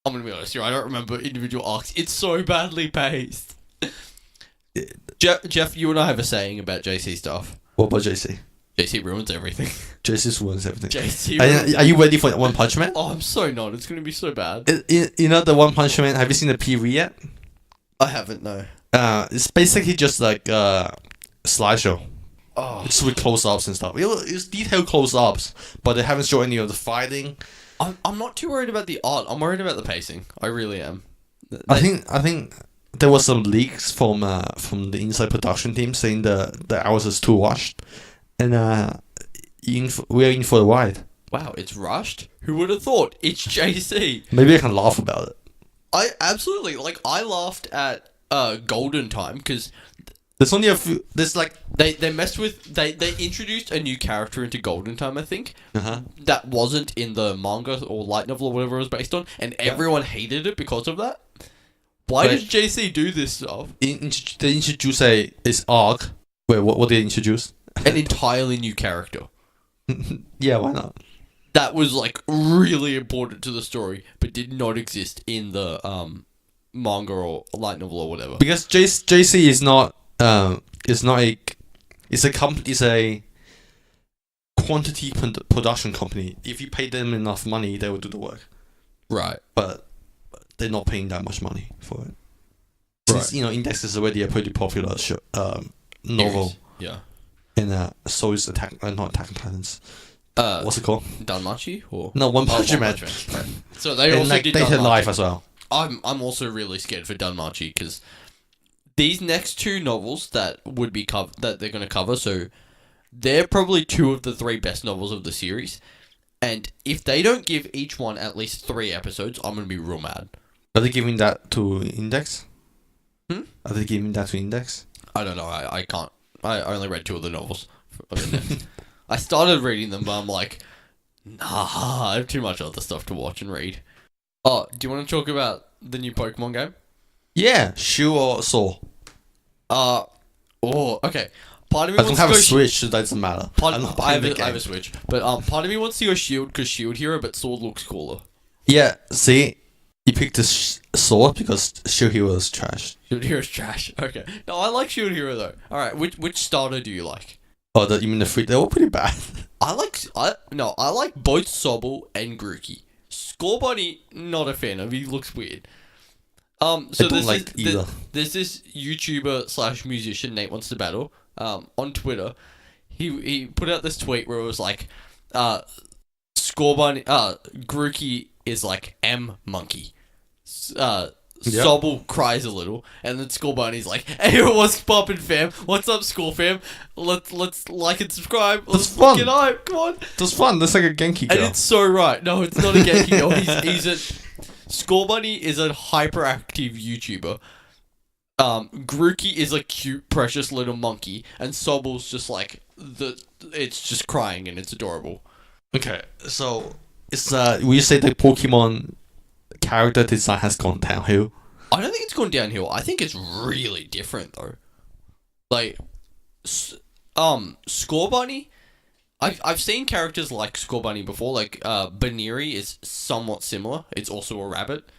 [SPEAKER 2] I'm gonna be honest here. I don't remember individual arcs. It's so badly paced. Jeff, you and I have a saying about JC stuff.
[SPEAKER 1] What about JC?
[SPEAKER 2] JC ruins everything.
[SPEAKER 1] JC ruins everything.
[SPEAKER 2] JC
[SPEAKER 1] Are you ready for One Punch Man?
[SPEAKER 2] Oh, I'm so not. It's going to be so bad.
[SPEAKER 1] You know the One Punch Man. Have you seen the PV yet?
[SPEAKER 2] I haven't, no.
[SPEAKER 1] It's basically just like slideshow.
[SPEAKER 2] Oh.
[SPEAKER 1] It's with close-ups and stuff. It's detailed close-ups, but they haven't shown any of the fighting.
[SPEAKER 2] I'm not too worried about the art. I'm worried about the pacing. I really am.
[SPEAKER 1] I think there was some leaks from the inside production team saying the hours is too rushed, and we're in for a ride.
[SPEAKER 2] Wow, it's rushed? Who would have thought? It's JC.
[SPEAKER 1] Maybe I can laugh about it.
[SPEAKER 2] I absolutely, like, I laughed at Golden Time because
[SPEAKER 1] There's only a few. There's like
[SPEAKER 2] they messed with, they introduced a new character into Golden Time, I think, that wasn't in the manga or light novel or whatever it was based on, and everyone hated it because of that. Why
[SPEAKER 1] Right.
[SPEAKER 2] does JC do this stuff?
[SPEAKER 1] they introduce this arc. Wait, what did they introduce?
[SPEAKER 2] An entirely new character.
[SPEAKER 1] Yeah, why not?
[SPEAKER 2] That was like really important to the story, but did not exist in the manga or light novel or whatever.
[SPEAKER 1] Because JC is not it's a quantity production company. If you pay them enough money, they will do the work.
[SPEAKER 2] Right.
[SPEAKER 1] But they're not paying that much money for it. Since Index is already a pretty popular novel,
[SPEAKER 2] Yeah.
[SPEAKER 1] and so is not Attack on Titans. What's it called?
[SPEAKER 2] Danmachi or
[SPEAKER 1] No, One Punch
[SPEAKER 2] One
[SPEAKER 1] Man.
[SPEAKER 2] Punch Man. Right. So they
[SPEAKER 1] And
[SPEAKER 2] also
[SPEAKER 1] like
[SPEAKER 2] did
[SPEAKER 1] Data
[SPEAKER 2] Danmachi.
[SPEAKER 1] Life as well.
[SPEAKER 2] I'm also really scared for Danmachi because these next two novels that would be that they're going to cover, so they're probably two of the three best novels of the series, and if they don't give each one at least 3 episodes, I'm going to be real mad.
[SPEAKER 1] Are they giving that to Index?
[SPEAKER 2] Hmm?
[SPEAKER 1] Are they giving that to Index?
[SPEAKER 2] I don't know. I can't. I only read 2 of the novels. I started reading them, but I'm like, nah, I have too much other stuff to watch and read. Oh, do you want to talk about the new Pokemon game?
[SPEAKER 1] Yeah, Shu or Soul.
[SPEAKER 2] Okay. Part of me
[SPEAKER 1] I don't
[SPEAKER 2] wants
[SPEAKER 1] have
[SPEAKER 2] to
[SPEAKER 1] a
[SPEAKER 2] go
[SPEAKER 1] Switch, so that doesn't matter.
[SPEAKER 2] Part,
[SPEAKER 1] I'm not
[SPEAKER 2] I,
[SPEAKER 1] playing
[SPEAKER 2] have
[SPEAKER 1] the
[SPEAKER 2] a, I have a
[SPEAKER 1] game.
[SPEAKER 2] Switch, but part of me wants to go Shield because Shield Hero, but Sword looks cooler.
[SPEAKER 1] Yeah, see, you picked the Sword because Shield Hero is trash.
[SPEAKER 2] Shield Hero's trash. Okay. No, I like Shield Hero though. All right. Which starter do you like?
[SPEAKER 1] Oh, you mean the free? They were pretty bad.
[SPEAKER 2] I like both Sobble and Grookey. Scorbunny, not a fan of. He looks weird. So
[SPEAKER 1] I don't like either.
[SPEAKER 2] There's this YouTuber / musician, Nate Wants to Battle, on Twitter. He put out this tweet where it was like, Scorbunny, Grookey is like M monkey. Sobble cries a little, and then Scorbunny's like, "Hey, what's poppin', fam? What's up, Score fam? Let's like and subscribe. Let's
[SPEAKER 1] That's fun.
[SPEAKER 2] fucking hype. Come on."
[SPEAKER 1] That's fun. That's like a Genki
[SPEAKER 2] And
[SPEAKER 1] girl.
[SPEAKER 2] it's so right. No, it's not a Genki girl. He's a Scorbunny is a hyperactive YouTuber. Grookey is a cute, precious little monkey, and Sobble's just like it's just crying and it's adorable.
[SPEAKER 1] Okay, so it's will you say the Pokemon character design has gone downhill?
[SPEAKER 2] I don't think it's gone downhill. I think it's really different though. Like, Scorbunny. I've seen characters like Scorbunny before. Like, Baneri is somewhat similar. It's also a rabbit.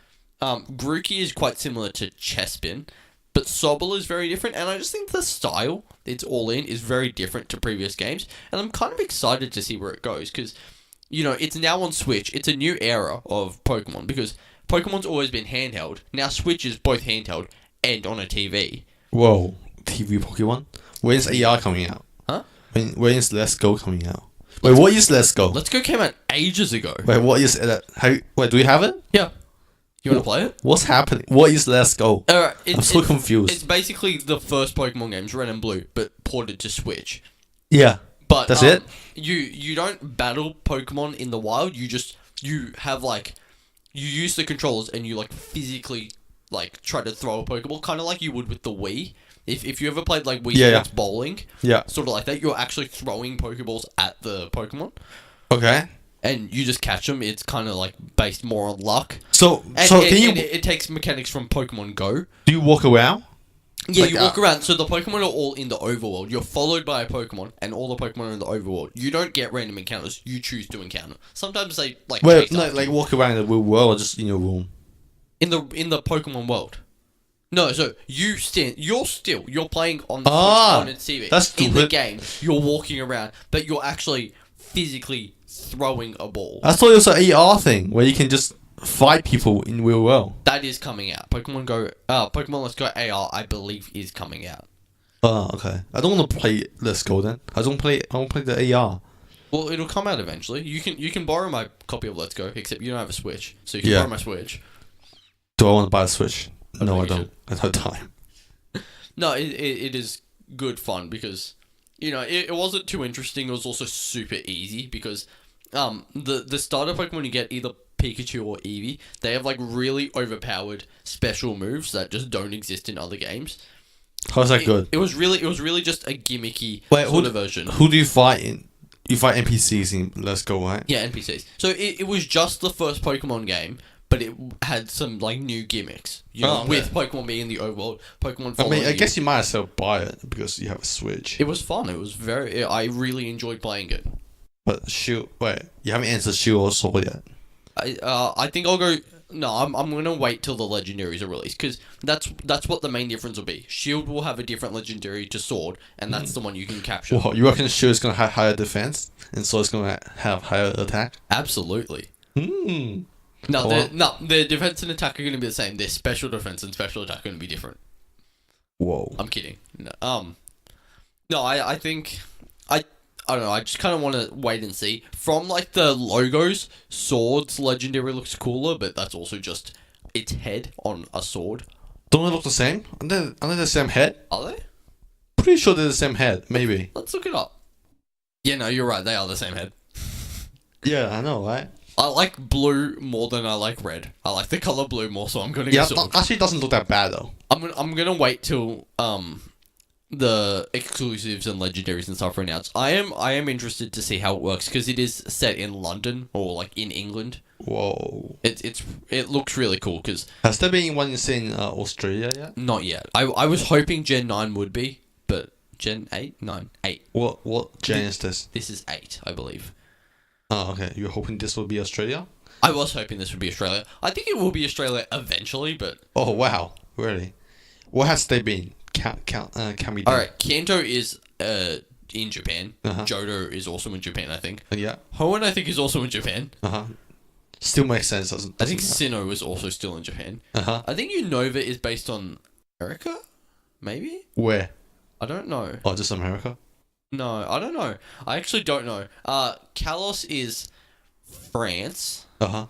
[SPEAKER 2] Grookey is quite similar to Chespin, but Sobble is very different. And I just think the style it's all in is very different to previous games. And I'm kind of excited to see where it goes because, it's now on Switch. It's a new era of Pokemon because Pokemon's always been handheld. Now Switch is both handheld and on a TV.
[SPEAKER 1] Whoa, TV Pokemon. When's AR coming out?
[SPEAKER 2] Huh?
[SPEAKER 1] When is Let's Go coming out? Wait, what is Let's Go?
[SPEAKER 2] Let's Go came out ages ago.
[SPEAKER 1] Wait, what is wait, do we have it?
[SPEAKER 2] Yeah. You want to play it?
[SPEAKER 1] What's happening? What is Let's Go?
[SPEAKER 2] Alright,
[SPEAKER 1] I'm so confused.
[SPEAKER 2] It's basically the first Pokemon games, Red and Blue, but ported to Switch.
[SPEAKER 1] Yeah,
[SPEAKER 2] But
[SPEAKER 1] that's it.
[SPEAKER 2] You don't battle Pokemon in the wild. You have like you use the controllers and you like physically like try to throw a Pokeball, kind of like you would with the Wii. If you ever played like Wii Sports Bowling,
[SPEAKER 1] Yeah.
[SPEAKER 2] sort of like that, you're actually throwing Pokeballs at the Pokemon
[SPEAKER 1] Okay.
[SPEAKER 2] and you just catch them. It's kind of like based more on luck.
[SPEAKER 1] So
[SPEAKER 2] And, it takes mechanics from Pokemon Go.
[SPEAKER 1] do you walk around?
[SPEAKER 2] Yeah,
[SPEAKER 1] Like,
[SPEAKER 2] you walk around. So the Pokemon are all in the overworld. You're followed by a Pokemon, and all the Pokemon are in the overworld. You don't get random encounters. You choose to encounter. Sometimes they like
[SPEAKER 1] Well,
[SPEAKER 2] chase
[SPEAKER 1] no,
[SPEAKER 2] after
[SPEAKER 1] like
[SPEAKER 2] you.
[SPEAKER 1] walk around the real world or just in your room.
[SPEAKER 2] in the Pokemon world. No, so you're playing on the
[SPEAKER 1] Ah,
[SPEAKER 2] Switch on its TV.
[SPEAKER 1] that's
[SPEAKER 2] in the
[SPEAKER 1] stupid.
[SPEAKER 2] game. You're walking around, but you're actually physically throwing a ball.
[SPEAKER 1] I thought it was an AR thing where you can just fight people in real world.
[SPEAKER 2] That is coming out. Pokemon Let's Go AR, I believe, is coming out.
[SPEAKER 1] Oh, okay. I don't want to play Let's Go then. I don't play the AR.
[SPEAKER 2] Well, it'll come out eventually. You can borrow my copy of Let's Go, except you don't have a Switch, so you can
[SPEAKER 1] Yeah.
[SPEAKER 2] borrow my Switch.
[SPEAKER 1] Do I want to buy a Switch?
[SPEAKER 2] I
[SPEAKER 1] No, I
[SPEAKER 2] think you
[SPEAKER 1] don't. I don't have time.
[SPEAKER 2] No, it is good fun because, it wasn't too interesting. It was also super easy because, the starter Pokemon you get, either Pikachu or Eevee, they have like really overpowered special moves that just don't exist in other games.
[SPEAKER 1] How's that good?
[SPEAKER 2] It was really just a gimmicky
[SPEAKER 1] Wait,
[SPEAKER 2] sort of version.
[SPEAKER 1] Who do you fight in? You fight NPCs in Let's Go, right?
[SPEAKER 2] Yeah, NPCs. So it was just the first Pokemon game, but it had some like new gimmicks.
[SPEAKER 1] Okay.
[SPEAKER 2] With Pokemon being in the overworld, Pokemon
[SPEAKER 1] I
[SPEAKER 2] following
[SPEAKER 1] mean, I
[SPEAKER 2] you.
[SPEAKER 1] guess you might as well buy it because you have a Switch.
[SPEAKER 2] It was fun. It was I really enjoyed playing it.
[SPEAKER 1] But Shield, wait, you haven't answered Shield or Sword yet.
[SPEAKER 2] I think I'll go. No, I'm gonna wait till the legendaries are released because that's what the main difference will be. Shield will have a different legendary to Sword, and that's the one you can capture.
[SPEAKER 1] What, you reckon Shield is gonna have higher defense and Sword is gonna have higher attack?
[SPEAKER 2] Absolutely.
[SPEAKER 1] Hmm.
[SPEAKER 2] No,
[SPEAKER 1] Oh.
[SPEAKER 2] their defense and attack are gonna be the same. Their special defense and special attack are gonna be different.
[SPEAKER 1] Whoa.
[SPEAKER 2] I'm kidding. No, I think I don't know. I just kind of want to wait and see. From like the logos, Sword's legendary looks cooler, but that's also just its head on a sword.
[SPEAKER 1] Don't they look the same? Aren't they the same head?
[SPEAKER 2] Are they?
[SPEAKER 1] Pretty sure they're the same head. Maybe.
[SPEAKER 2] Let's look it up. Yeah, no, you're right. They are the same head.
[SPEAKER 1] Yeah, I know, right?
[SPEAKER 2] I like blue more than I like red. I like the color blue more, so I'm gonna
[SPEAKER 1] Yeah,
[SPEAKER 2] go Sword.
[SPEAKER 1] actually, it doesn't look that bad though.
[SPEAKER 2] I'm gonna wait till the exclusives and legendaries and stuff are announced. I am interested to see how it works because it is set in London or like in England.
[SPEAKER 1] Whoa.
[SPEAKER 2] It looks really cool because
[SPEAKER 1] Has there been one in Australia yet?
[SPEAKER 2] not yet. I was hoping Gen 9 would be, but Gen 8? 9. 8.
[SPEAKER 1] What gen is this?
[SPEAKER 2] This is 8, I believe.
[SPEAKER 1] Oh, okay. You're hoping this will be Australia?
[SPEAKER 2] I was hoping this would be Australia. I think it will be Australia eventually, but...
[SPEAKER 1] Oh, wow. Really? What has they been? Can we do?
[SPEAKER 2] Alright, Kanto is in Japan.
[SPEAKER 1] Uh-huh.
[SPEAKER 2] Johto is also in Japan, I think.
[SPEAKER 1] Yeah.
[SPEAKER 2] Hoenn, I think, is also in Japan.
[SPEAKER 1] Uh-huh. Still makes sense, doesn't
[SPEAKER 2] I think
[SPEAKER 1] doesn't
[SPEAKER 2] Sinnoh is also still in Japan.
[SPEAKER 1] it? Uh-huh.
[SPEAKER 2] I think Unova is based on America? Maybe?
[SPEAKER 1] Where?
[SPEAKER 2] I don't know.
[SPEAKER 1] Oh, just America?
[SPEAKER 2] No, I don't know. I actually don't know. Kalos is France.
[SPEAKER 1] Uh-huh.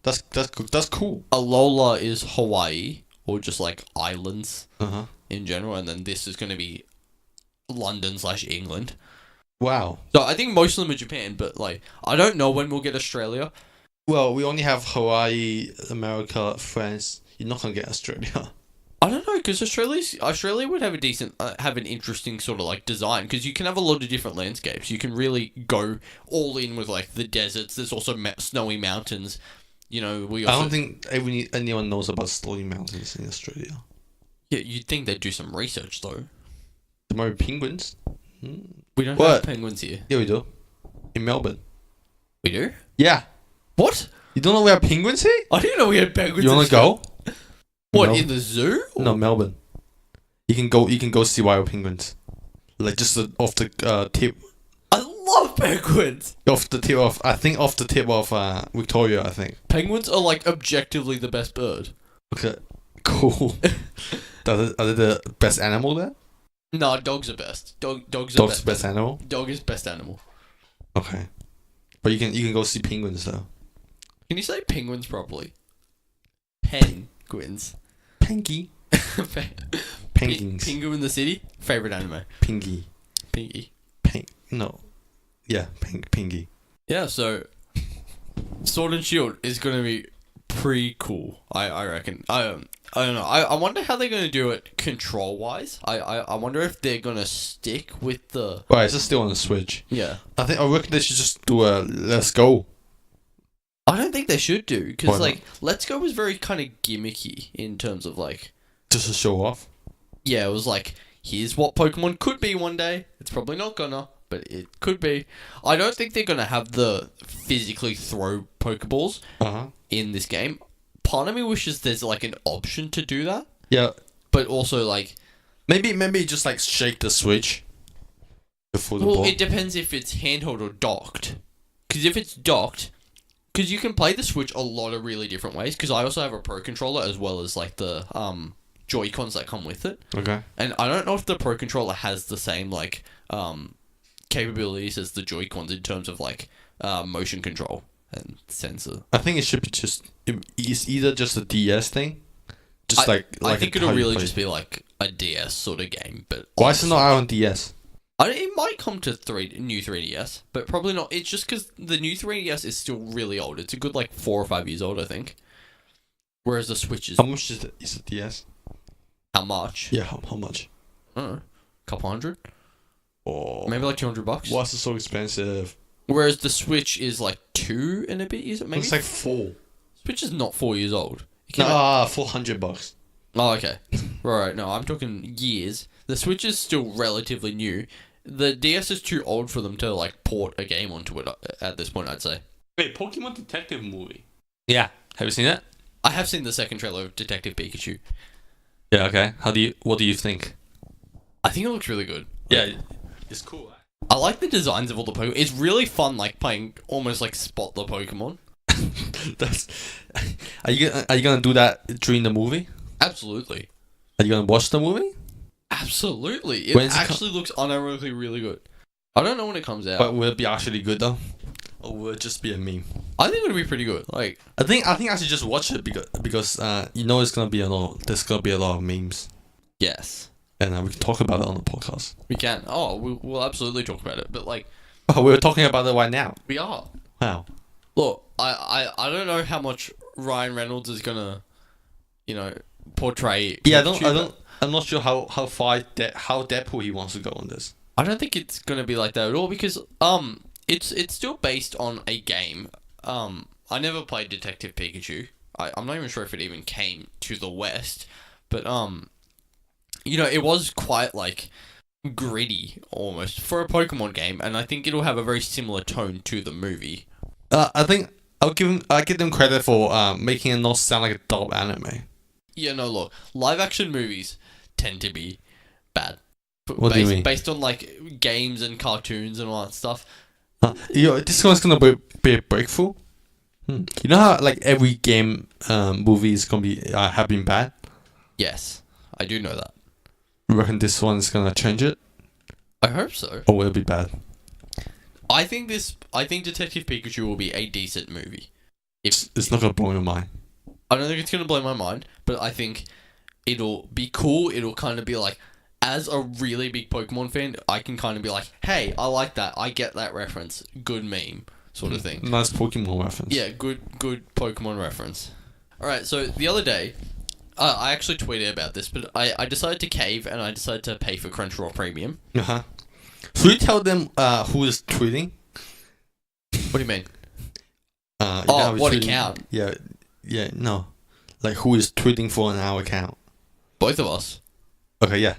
[SPEAKER 1] That's cool.
[SPEAKER 2] Alola is Hawaii, or just like islands
[SPEAKER 1] Uh-huh.
[SPEAKER 2] in general, and then this is going to be London/England.
[SPEAKER 1] Wow.
[SPEAKER 2] So I think most of them are Japan, but like I don't know when we'll get Australia.
[SPEAKER 1] Well, we only have Hawaii, America, France. You're not gonna get Australia.
[SPEAKER 2] I don't know because Australia would have a decent, have an interesting sort of like design because you can have a lot of different landscapes. You can really go all in with like the deserts. There's also snowy mountains. We also.
[SPEAKER 1] I don't think anyone knows about snowy mountains in Australia.
[SPEAKER 2] Yeah, you'd think they'd do some research though.
[SPEAKER 1] There might be penguins.
[SPEAKER 2] We don't
[SPEAKER 1] What?
[SPEAKER 2] have penguins here.
[SPEAKER 1] Yeah, we do. In Melbourne.
[SPEAKER 2] We do?
[SPEAKER 1] Yeah.
[SPEAKER 2] What?
[SPEAKER 1] You don't know we have penguins here?
[SPEAKER 2] I didn't know we had penguins.
[SPEAKER 1] You wanna go?
[SPEAKER 2] What,
[SPEAKER 1] No.
[SPEAKER 2] in the zoo?
[SPEAKER 1] No, Melbourne. You can go see wild penguins. Like just off the tip
[SPEAKER 2] I love penguins.
[SPEAKER 1] off the tip of Victoria, I think.
[SPEAKER 2] Penguins are like objectively the best bird.
[SPEAKER 1] Okay. Cool. Are they the best animal there?
[SPEAKER 2] No, dogs are best. Dogs are
[SPEAKER 1] Dog's
[SPEAKER 2] best.
[SPEAKER 1] best animal?
[SPEAKER 2] Dog is best animal.
[SPEAKER 1] Okay. But you can go see penguins though.
[SPEAKER 2] Can you say penguins properly? Penguins.
[SPEAKER 1] Pengy. Penguins.
[SPEAKER 2] Pingu in the City? Favorite anime.
[SPEAKER 1] Pingy.
[SPEAKER 2] Pingy.
[SPEAKER 1] No. Yeah, Pingy.
[SPEAKER 2] Yeah, so Sword and Shield is going to be pretty cool. I reckon. I don't know. I wonder how they're going to do it control wise. I wonder if they're going to stick with the
[SPEAKER 1] Right, it's still on the Switch.
[SPEAKER 2] yeah.
[SPEAKER 1] I reckon they should just do a Let's Go.
[SPEAKER 2] I don't think they should do
[SPEAKER 1] Why
[SPEAKER 2] because
[SPEAKER 1] not?
[SPEAKER 2] like Let's Go was very kind of gimmicky in terms of like
[SPEAKER 1] Just to show off.
[SPEAKER 2] yeah, it was like here's what Pokemon could be one day. It's probably not gonna, but it could be. I don't think they're gonna have the physically throw Pokeballs
[SPEAKER 1] Uh-huh.
[SPEAKER 2] in this game. Part of me wishes there's like an option to do that.
[SPEAKER 1] Yeah.
[SPEAKER 2] but also like,
[SPEAKER 1] Maybe just like shake the switch before the
[SPEAKER 2] well,
[SPEAKER 1] ball.
[SPEAKER 2] it depends if it's handheld or docked. Because if it's docked, because you can play the Switch a lot of really different ways. Because I also have a Pro controller as well as like the Joy Cons that come with it.
[SPEAKER 1] Okay.
[SPEAKER 2] And I don't know if the Pro controller has the same like capabilities as the Joy Cons in terms of like motion control and sensor.
[SPEAKER 1] I think it should be it's either just a DS thing, just
[SPEAKER 2] I
[SPEAKER 1] like
[SPEAKER 2] think
[SPEAKER 1] how
[SPEAKER 2] it'll
[SPEAKER 1] you
[SPEAKER 2] really
[SPEAKER 1] play.
[SPEAKER 2] just be like a DS sort of game. But
[SPEAKER 1] Why is it not out on DS?
[SPEAKER 2] it might come to new 3DS, but probably not. It's just because the new 3DS is still really old. It's a good like 4 or 5 years old, I think. Whereas the Switch is
[SPEAKER 1] How much is the DS?
[SPEAKER 2] how much?
[SPEAKER 1] Yeah, how much?
[SPEAKER 2] I don't know, couple hundred,
[SPEAKER 1] Oh,
[SPEAKER 2] maybe like $200.
[SPEAKER 1] why is it so expensive?
[SPEAKER 2] Whereas the Switch is like 2 and a bit years. Maybe
[SPEAKER 1] It's like 4.
[SPEAKER 2] Switch is not 4 years old. It came out-
[SPEAKER 1] Nah, $400.
[SPEAKER 2] Oh, okay. Right, no, I'm talking years. The Switch is still relatively new. The DS is too old for them to, like, port a game onto it at this point, I'd say.
[SPEAKER 1] Wait, Pokemon Detective movie. Yeah, have you seen it?
[SPEAKER 2] I have seen the second trailer of Detective Pikachu.
[SPEAKER 1] Yeah. Okay. What do you think?
[SPEAKER 2] I think it looks really good.
[SPEAKER 1] Yeah, it's cool.
[SPEAKER 2] I like the designs of all the Pokemon. It's really fun, like, playing almost, like, Spot the Pokemon.
[SPEAKER 1] That's. Are you gonna do that during the movie?
[SPEAKER 2] Absolutely.
[SPEAKER 1] Are you gonna watch the movie?
[SPEAKER 2] Absolutely. It
[SPEAKER 1] When's it
[SPEAKER 2] actually looks unironically really good. I don't know when it comes out.
[SPEAKER 1] But will it be actually good though, or will it just be a meme?
[SPEAKER 2] I think it'll be pretty good. Like,
[SPEAKER 1] I think I should just watch it because it's gonna be there's gonna be a lot of memes,
[SPEAKER 2] yes,
[SPEAKER 1] and we can talk about it on the podcast.
[SPEAKER 2] we can. Oh, we'll absolutely talk about it. But, like,
[SPEAKER 1] Oh, we're talking about it right now.
[SPEAKER 2] we are.
[SPEAKER 1] Wow.
[SPEAKER 2] Look, I don't know how much Ryan Reynolds is gonna, portray.
[SPEAKER 1] Yeah,
[SPEAKER 2] Pikachu,
[SPEAKER 1] I'm not sure how far how Deadpool he wants to go on this.
[SPEAKER 2] I don't think it's gonna be like that at all because it's still based on a game. I never played Detective Pikachu. I'm not even sure if it even came to the West, but it was quite like gritty almost for a Pokemon game, and I think it'll have a very similar tone to the movie.
[SPEAKER 1] I think I give them credit for making it not sound like a dull anime.
[SPEAKER 2] Yeah, no, look, live action movies tend to be bad.
[SPEAKER 1] What do you mean?
[SPEAKER 2] Based on like games and cartoons and all that stuff.
[SPEAKER 1] This one's gonna be a breakthrough. You know how like every game movie is gonna be have been bad.
[SPEAKER 2] Yes, I do know that.
[SPEAKER 1] You reckon this one's gonna change it,
[SPEAKER 2] I hope so.
[SPEAKER 1] or will it be bad?
[SPEAKER 2] I think Detective Pikachu will be a decent movie.
[SPEAKER 1] It's not gonna blow your mind.
[SPEAKER 2] I don't think it's gonna blow my mind, but I think it'll be cool. It'll kind of be like, as a really big Pokemon fan, I can kind of be like, hey, I like that. I get that reference. Good meme, sort of thing.
[SPEAKER 1] Nice Pokemon reference.
[SPEAKER 2] Yeah, good Pokemon reference. Alright, so the other day, I actually tweeted about this, but I decided to cave and I decided to pay for Crunchyroll Premium.
[SPEAKER 1] Should you tell them who is tweeting?
[SPEAKER 2] What do you mean?
[SPEAKER 1] What
[SPEAKER 2] account?
[SPEAKER 1] Yeah, no. Like who is tweeting for an our account?
[SPEAKER 2] Both of us.
[SPEAKER 1] Okay, yeah.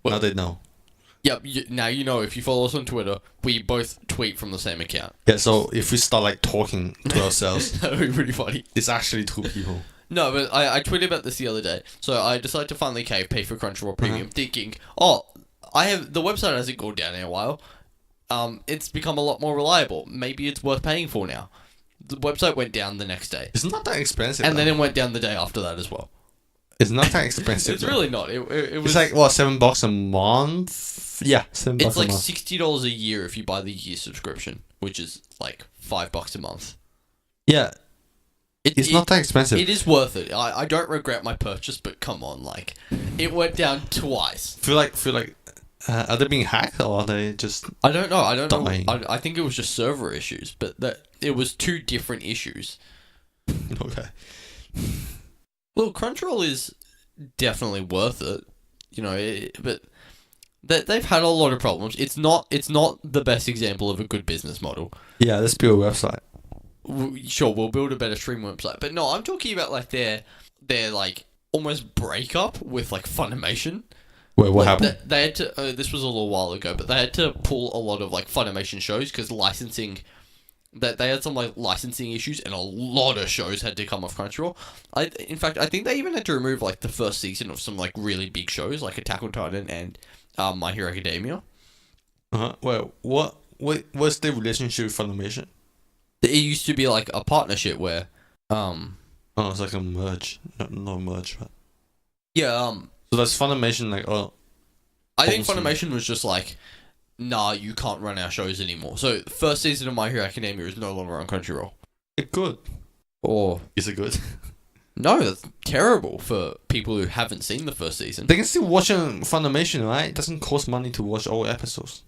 [SPEAKER 2] What?
[SPEAKER 1] Now they know.
[SPEAKER 2] Yep, now you know if you follow us on Twitter, we both tweet from the same account.
[SPEAKER 1] Yeah, so if we start like talking to ourselves,
[SPEAKER 2] That would be pretty funny.
[SPEAKER 1] it's actually two people.
[SPEAKER 2] No, but I tweeted about this the other day. So I decided to finally pay for Crunchyroll Premium,
[SPEAKER 1] Uh-huh.
[SPEAKER 2] thinking, the website hasn't gone down in a while. It's become a lot more reliable. Maybe it's worth paying for now. The website went down the next day.
[SPEAKER 1] It's not that expensive.
[SPEAKER 2] And
[SPEAKER 1] though.
[SPEAKER 2] then it went down the day after that as well.
[SPEAKER 1] It's not that expensive.
[SPEAKER 2] It's
[SPEAKER 1] though.
[SPEAKER 2] really not. It was
[SPEAKER 1] It's like what, $7 a month? Yeah, $7
[SPEAKER 2] it's
[SPEAKER 1] a
[SPEAKER 2] like
[SPEAKER 1] month.
[SPEAKER 2] $60 a year if you buy the year subscription, which is like $5 a month.
[SPEAKER 1] Yeah, it's not that expensive.
[SPEAKER 2] It is worth it. I don't regret my purchase, but come on, like, it went down twice.
[SPEAKER 1] feel like are they being hacked or are they just
[SPEAKER 2] I don't know.
[SPEAKER 1] Dying.
[SPEAKER 2] I think it was just server issues, but that it was two different issues.
[SPEAKER 1] okay?
[SPEAKER 2] Well, Crunchyroll is definitely worth it, but they've had a lot of problems. It's not the best example of a good business model.
[SPEAKER 1] Yeah, let's build a website.
[SPEAKER 2] Sure, we'll build a better stream website, but no, I'm talking about like their like almost breakup with like Funimation.
[SPEAKER 1] Wait, what
[SPEAKER 2] Like,
[SPEAKER 1] happened?
[SPEAKER 2] They had to. This was a little while ago, but they had to pull a lot of like Funimation shows because licensing that they had some like licensing issues, and a lot of shows had to come off Crunchyroll. In fact, I think they even had to remove like the first season of some like really big shows like Attack on Titan and My Hero Academia.
[SPEAKER 1] Well, what's the relationship with Funimation?
[SPEAKER 2] It used to be like a partnership where,
[SPEAKER 1] Oh, it's like a merge, not merge, but
[SPEAKER 2] yeah,
[SPEAKER 1] so that's Funimation like
[SPEAKER 2] I think
[SPEAKER 1] Awesome.
[SPEAKER 2] Funimation was just like, nah, you can't run our shows anymore. So the first season of My Hero Academia is no longer on Crunchyroll.
[SPEAKER 1] it's good.
[SPEAKER 2] Or
[SPEAKER 1] Is it good?
[SPEAKER 2] no, that's terrible for people who haven't seen the first season.
[SPEAKER 1] They can still watch on Funimation, right? It doesn't cost money to watch all episodes.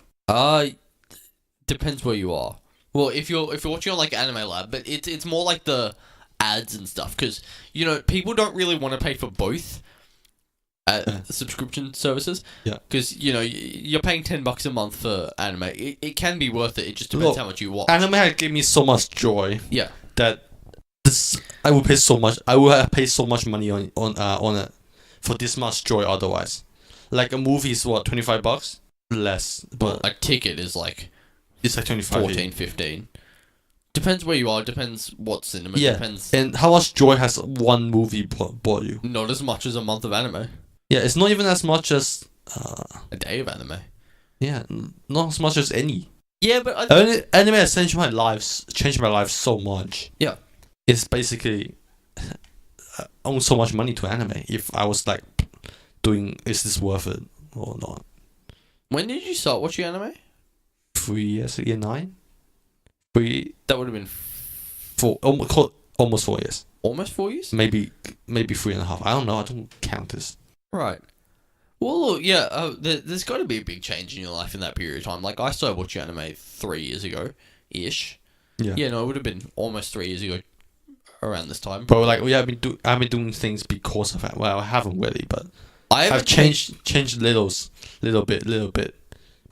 [SPEAKER 2] Depends where you are. Well, if you're watching on like Anime Lab, but it's more like the ads and stuff, because people don't really want to pay for both subscription services.
[SPEAKER 1] Yeah.
[SPEAKER 2] Because you're paying $10 a month for anime. It can be worth it. It just depends
[SPEAKER 1] Look,
[SPEAKER 2] how much you watch.
[SPEAKER 1] Anime had given me so much joy
[SPEAKER 2] Yeah.
[SPEAKER 1] that this I would pay so much. I would have paid so much money on it for this much joy otherwise. Like a movie is what, $25? Less, but
[SPEAKER 2] A ticket is like
[SPEAKER 1] it's like 25.
[SPEAKER 2] 14, 15. Depends where you are. Depends what cinema.
[SPEAKER 1] Yeah.
[SPEAKER 2] Depends.
[SPEAKER 1] And how much joy has one movie bought you?
[SPEAKER 2] Not as much as a month of anime.
[SPEAKER 1] Yeah, it's not even as much as
[SPEAKER 2] A day of anime.
[SPEAKER 1] yeah, not as much as any.
[SPEAKER 2] Yeah, but
[SPEAKER 1] Anime has changed my life so much.
[SPEAKER 2] Yeah.
[SPEAKER 1] It's basically I own so much money to anime. If I was like doing, is this worth it or not?
[SPEAKER 2] when did you start watching anime?
[SPEAKER 1] 3 years, year 9, 3,
[SPEAKER 2] That would have been
[SPEAKER 1] 4, almost 4 years.
[SPEAKER 2] almost 4 years.
[SPEAKER 1] Maybe 3.5. I don't know. I don't count this.
[SPEAKER 2] Right. Well, look, yeah, there's got to be a big change in your life in that period of time. Like, I started watching anime 3 years ago, ish.
[SPEAKER 1] Yeah.
[SPEAKER 2] Yeah, no, it would have been almost 3 years ago, around this time.
[SPEAKER 1] But like I've been doing things because of it. Well, I haven't really, but
[SPEAKER 2] I haven't
[SPEAKER 1] I've changed little bit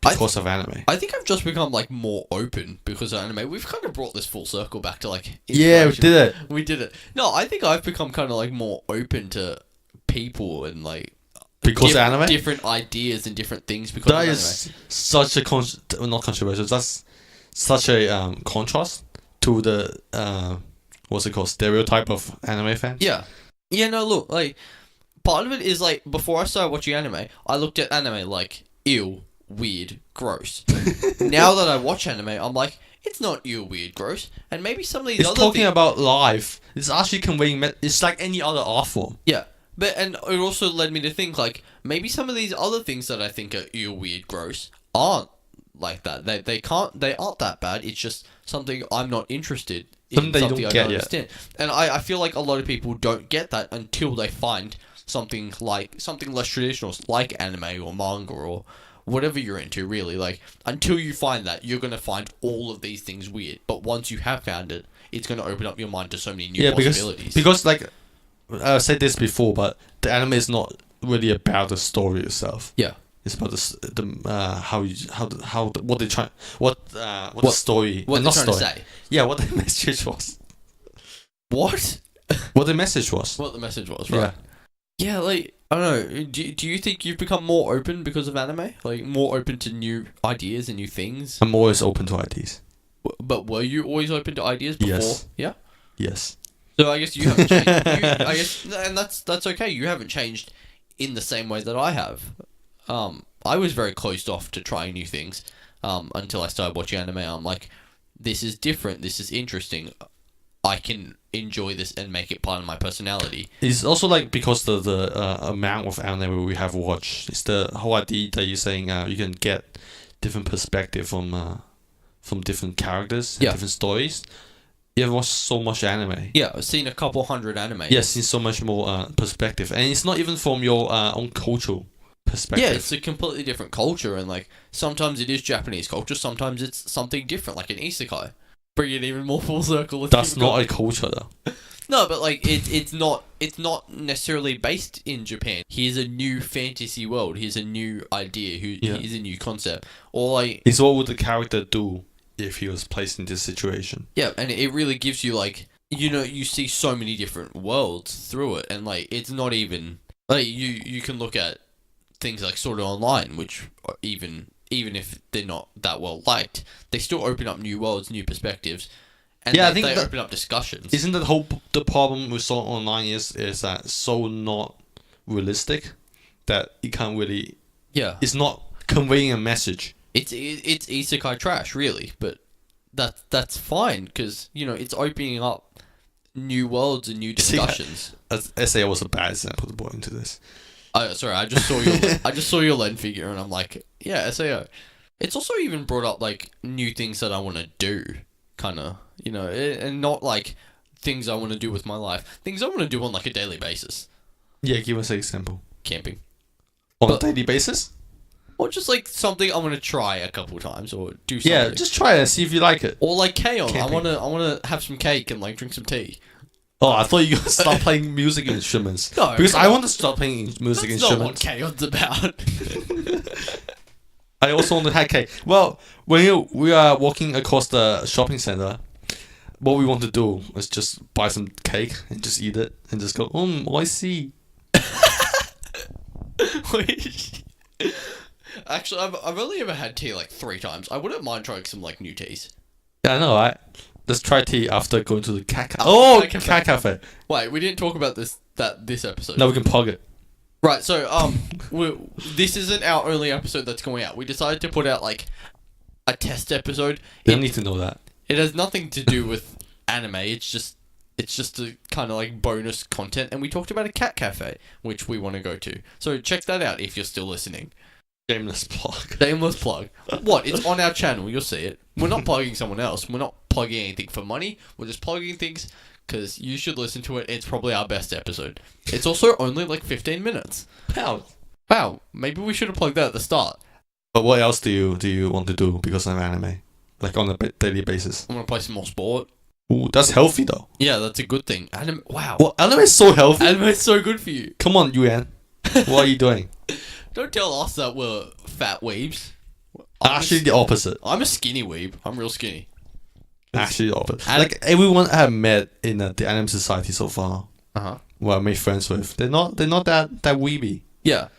[SPEAKER 1] because of anime.
[SPEAKER 2] I think I've just become like more open because of anime. We've kind of brought this full circle back to like
[SPEAKER 1] Yeah, we
[SPEAKER 2] inspiration.
[SPEAKER 1] did it.
[SPEAKER 2] We did it. No, I think I've become kind of like more open to people and like
[SPEAKER 1] Because of anime?
[SPEAKER 2] different ideas and different things because
[SPEAKER 1] That
[SPEAKER 2] of
[SPEAKER 1] is such a not controversial. That's such a contrast to the what's it called, stereotype of anime fans.
[SPEAKER 2] anime. Yeah, no, look, like part of it is like before I started watching anime, I looked at anime like ew, weird, gross. Now that I watch anime, I'm like, it's not ew, weird, gross, and maybe some of these
[SPEAKER 1] It's
[SPEAKER 2] other
[SPEAKER 1] talking
[SPEAKER 2] things.
[SPEAKER 1] about life. It's actually conveying. It's like any other art form.
[SPEAKER 2] Yeah. And it also led me to think like maybe some of these other things that I think are ew, weird, gross aren't like that. They aren't that bad. It's just something I'm not interested in.
[SPEAKER 1] Something that you
[SPEAKER 2] something
[SPEAKER 1] don't
[SPEAKER 2] I
[SPEAKER 1] get
[SPEAKER 2] don't
[SPEAKER 1] yet.
[SPEAKER 2] understand. And I feel like a lot of people don't get that until they find something less traditional, like anime or manga or whatever you're into. Really, like until you find that, you're gonna find all of these things weird. But once you have found it, it's gonna open up your mind to so many new possibilities.
[SPEAKER 1] Because like I said this before, but the anime is not really about the story itself.
[SPEAKER 2] Yeah.
[SPEAKER 1] It's about what they try the story
[SPEAKER 2] What
[SPEAKER 1] not
[SPEAKER 2] they're trying
[SPEAKER 1] story.
[SPEAKER 2] to say.
[SPEAKER 1] Yeah, what the message was.
[SPEAKER 2] What?
[SPEAKER 1] What the message was.
[SPEAKER 2] What the message was, right? Yeah, like, I don't know. Do you think you've become more open because of anime? Like, more open to new ideas and new things?
[SPEAKER 1] I'm always open to ideas.
[SPEAKER 2] But were you always open to ideas before?
[SPEAKER 1] Yes.
[SPEAKER 2] Yeah?
[SPEAKER 1] Yes.
[SPEAKER 2] So I guess you haven't changed. I guess, and that's okay. You haven't changed in the same way that I have. I was very closed off to trying new things until I started watching anime. I'm like, this is different. This is interesting. I can enjoy this and make it part of my personality.
[SPEAKER 1] It's also like because the amount of anime we have watched. It's the whole idea that you're saying you can get different perspective from different characters,
[SPEAKER 2] Yeah.
[SPEAKER 1] different stories. You have watched so much anime.
[SPEAKER 2] Yeah, I've seen a couple hundred anime.
[SPEAKER 1] Yes, seen so much more perspective, and it's not even from your own cultural perspective.
[SPEAKER 2] Yeah, it's a completely different culture, and like sometimes it is Japanese culture, sometimes it's something different, like an isekai. Bring it even more full circle. let's
[SPEAKER 1] That's
[SPEAKER 2] keep it
[SPEAKER 1] not
[SPEAKER 2] going.
[SPEAKER 1] a culture though.
[SPEAKER 2] No, but like it's not necessarily based in Japan. Here's a new fantasy world. Here's a new idea. Here's a new concept. Or like
[SPEAKER 1] It's what would the character do if he was placed in this situation.
[SPEAKER 2] yeah, and it really gives you like you see so many different worlds through it, and like it's not even like you can look at things like Sword Art Online, which are even even if they're not that well liked, they still open up new worlds, new perspectives, and
[SPEAKER 1] Yeah, I
[SPEAKER 2] they
[SPEAKER 1] think that-
[SPEAKER 2] open up discussions.
[SPEAKER 1] Isn't that the problem with Sword Art Online is that it's so not realistic that it can't really.
[SPEAKER 2] Yeah,
[SPEAKER 1] It's not conveying a message.
[SPEAKER 2] it's isekai trash, really, but that's fine because it's opening up new worlds and new discussions.
[SPEAKER 1] SAO was a bad example to put into this.
[SPEAKER 2] Sorry, I just saw your Len figure and I'm like, yeah, SAO. It's also even brought up like new things that I want to do, kind of, and not like things I want to do with my life. Things I want to do on like a daily basis.
[SPEAKER 1] Yeah, give us an example.
[SPEAKER 2] Camping.
[SPEAKER 1] On a daily basis?
[SPEAKER 2] Or just like something I want to try a couple times or do something.
[SPEAKER 1] Yeah, just try it and see if you like it.
[SPEAKER 2] Or like K-On! I
[SPEAKER 1] Camping.
[SPEAKER 2] wanna have some cake and like drink some tea.
[SPEAKER 1] Oh, I thought you were gonna start playing music instruments.
[SPEAKER 2] No,
[SPEAKER 1] because
[SPEAKER 2] come
[SPEAKER 1] I
[SPEAKER 2] on.
[SPEAKER 1] want to start playing music
[SPEAKER 2] That's not what
[SPEAKER 1] instruments.
[SPEAKER 2] K-On's about.
[SPEAKER 1] I also want to have cake. Well, when we are walking across the shopping center, what we want to do is just buy some cake and just eat it and just go, I see.
[SPEAKER 2] Actually, I've only ever had tea like 3 times. I wouldn't mind trying some like new teas.
[SPEAKER 1] Yeah, I know, right? Let's try tea after going to the cat cafe.
[SPEAKER 2] Oh,
[SPEAKER 1] Oh,
[SPEAKER 2] cat
[SPEAKER 1] cat cafe.
[SPEAKER 2] Wait, we didn't talk about this episode.
[SPEAKER 1] Now we can pog it.
[SPEAKER 2] Right, so this isn't our only episode that's going out. We decided to put out like a test episode.
[SPEAKER 1] They don't need to know that.
[SPEAKER 2] It has nothing to do with anime. It's just a kind of like bonus content, and we talked about a cat cafe, which we want to go to. So check that out if you're still listening.
[SPEAKER 1] Shameless plug.
[SPEAKER 2] Shameless plug. What? It's on our channel. You'll see it. We're not plugging someone else. We're not plugging anything for money. We're just plugging things because you should listen to it. It's probably our best episode. It's also only like 15 minutes. Wow. Maybe we should have plugged that at the start.
[SPEAKER 1] But what else do you want to do because of anime? Like on a daily basis?
[SPEAKER 2] I'm going to play some more sport.
[SPEAKER 1] Ooh, that's healthy though.
[SPEAKER 2] Yeah, that's a good thing. Wow.
[SPEAKER 1] Well, anime is so healthy.
[SPEAKER 2] Anime is so good for you.
[SPEAKER 1] Come on, Yuan. What are you doing?
[SPEAKER 2] Don't tell us that we're fat weebs.
[SPEAKER 1] Actually, the opposite.
[SPEAKER 2] I'm a skinny weeb. I'm real skinny.
[SPEAKER 1] Actually, the opposite.
[SPEAKER 2] And-
[SPEAKER 1] Like everyone I have met in the anime society so far,
[SPEAKER 2] Uh-huh.
[SPEAKER 1] well, I made friends with, they're not that weeby.
[SPEAKER 2] Yeah.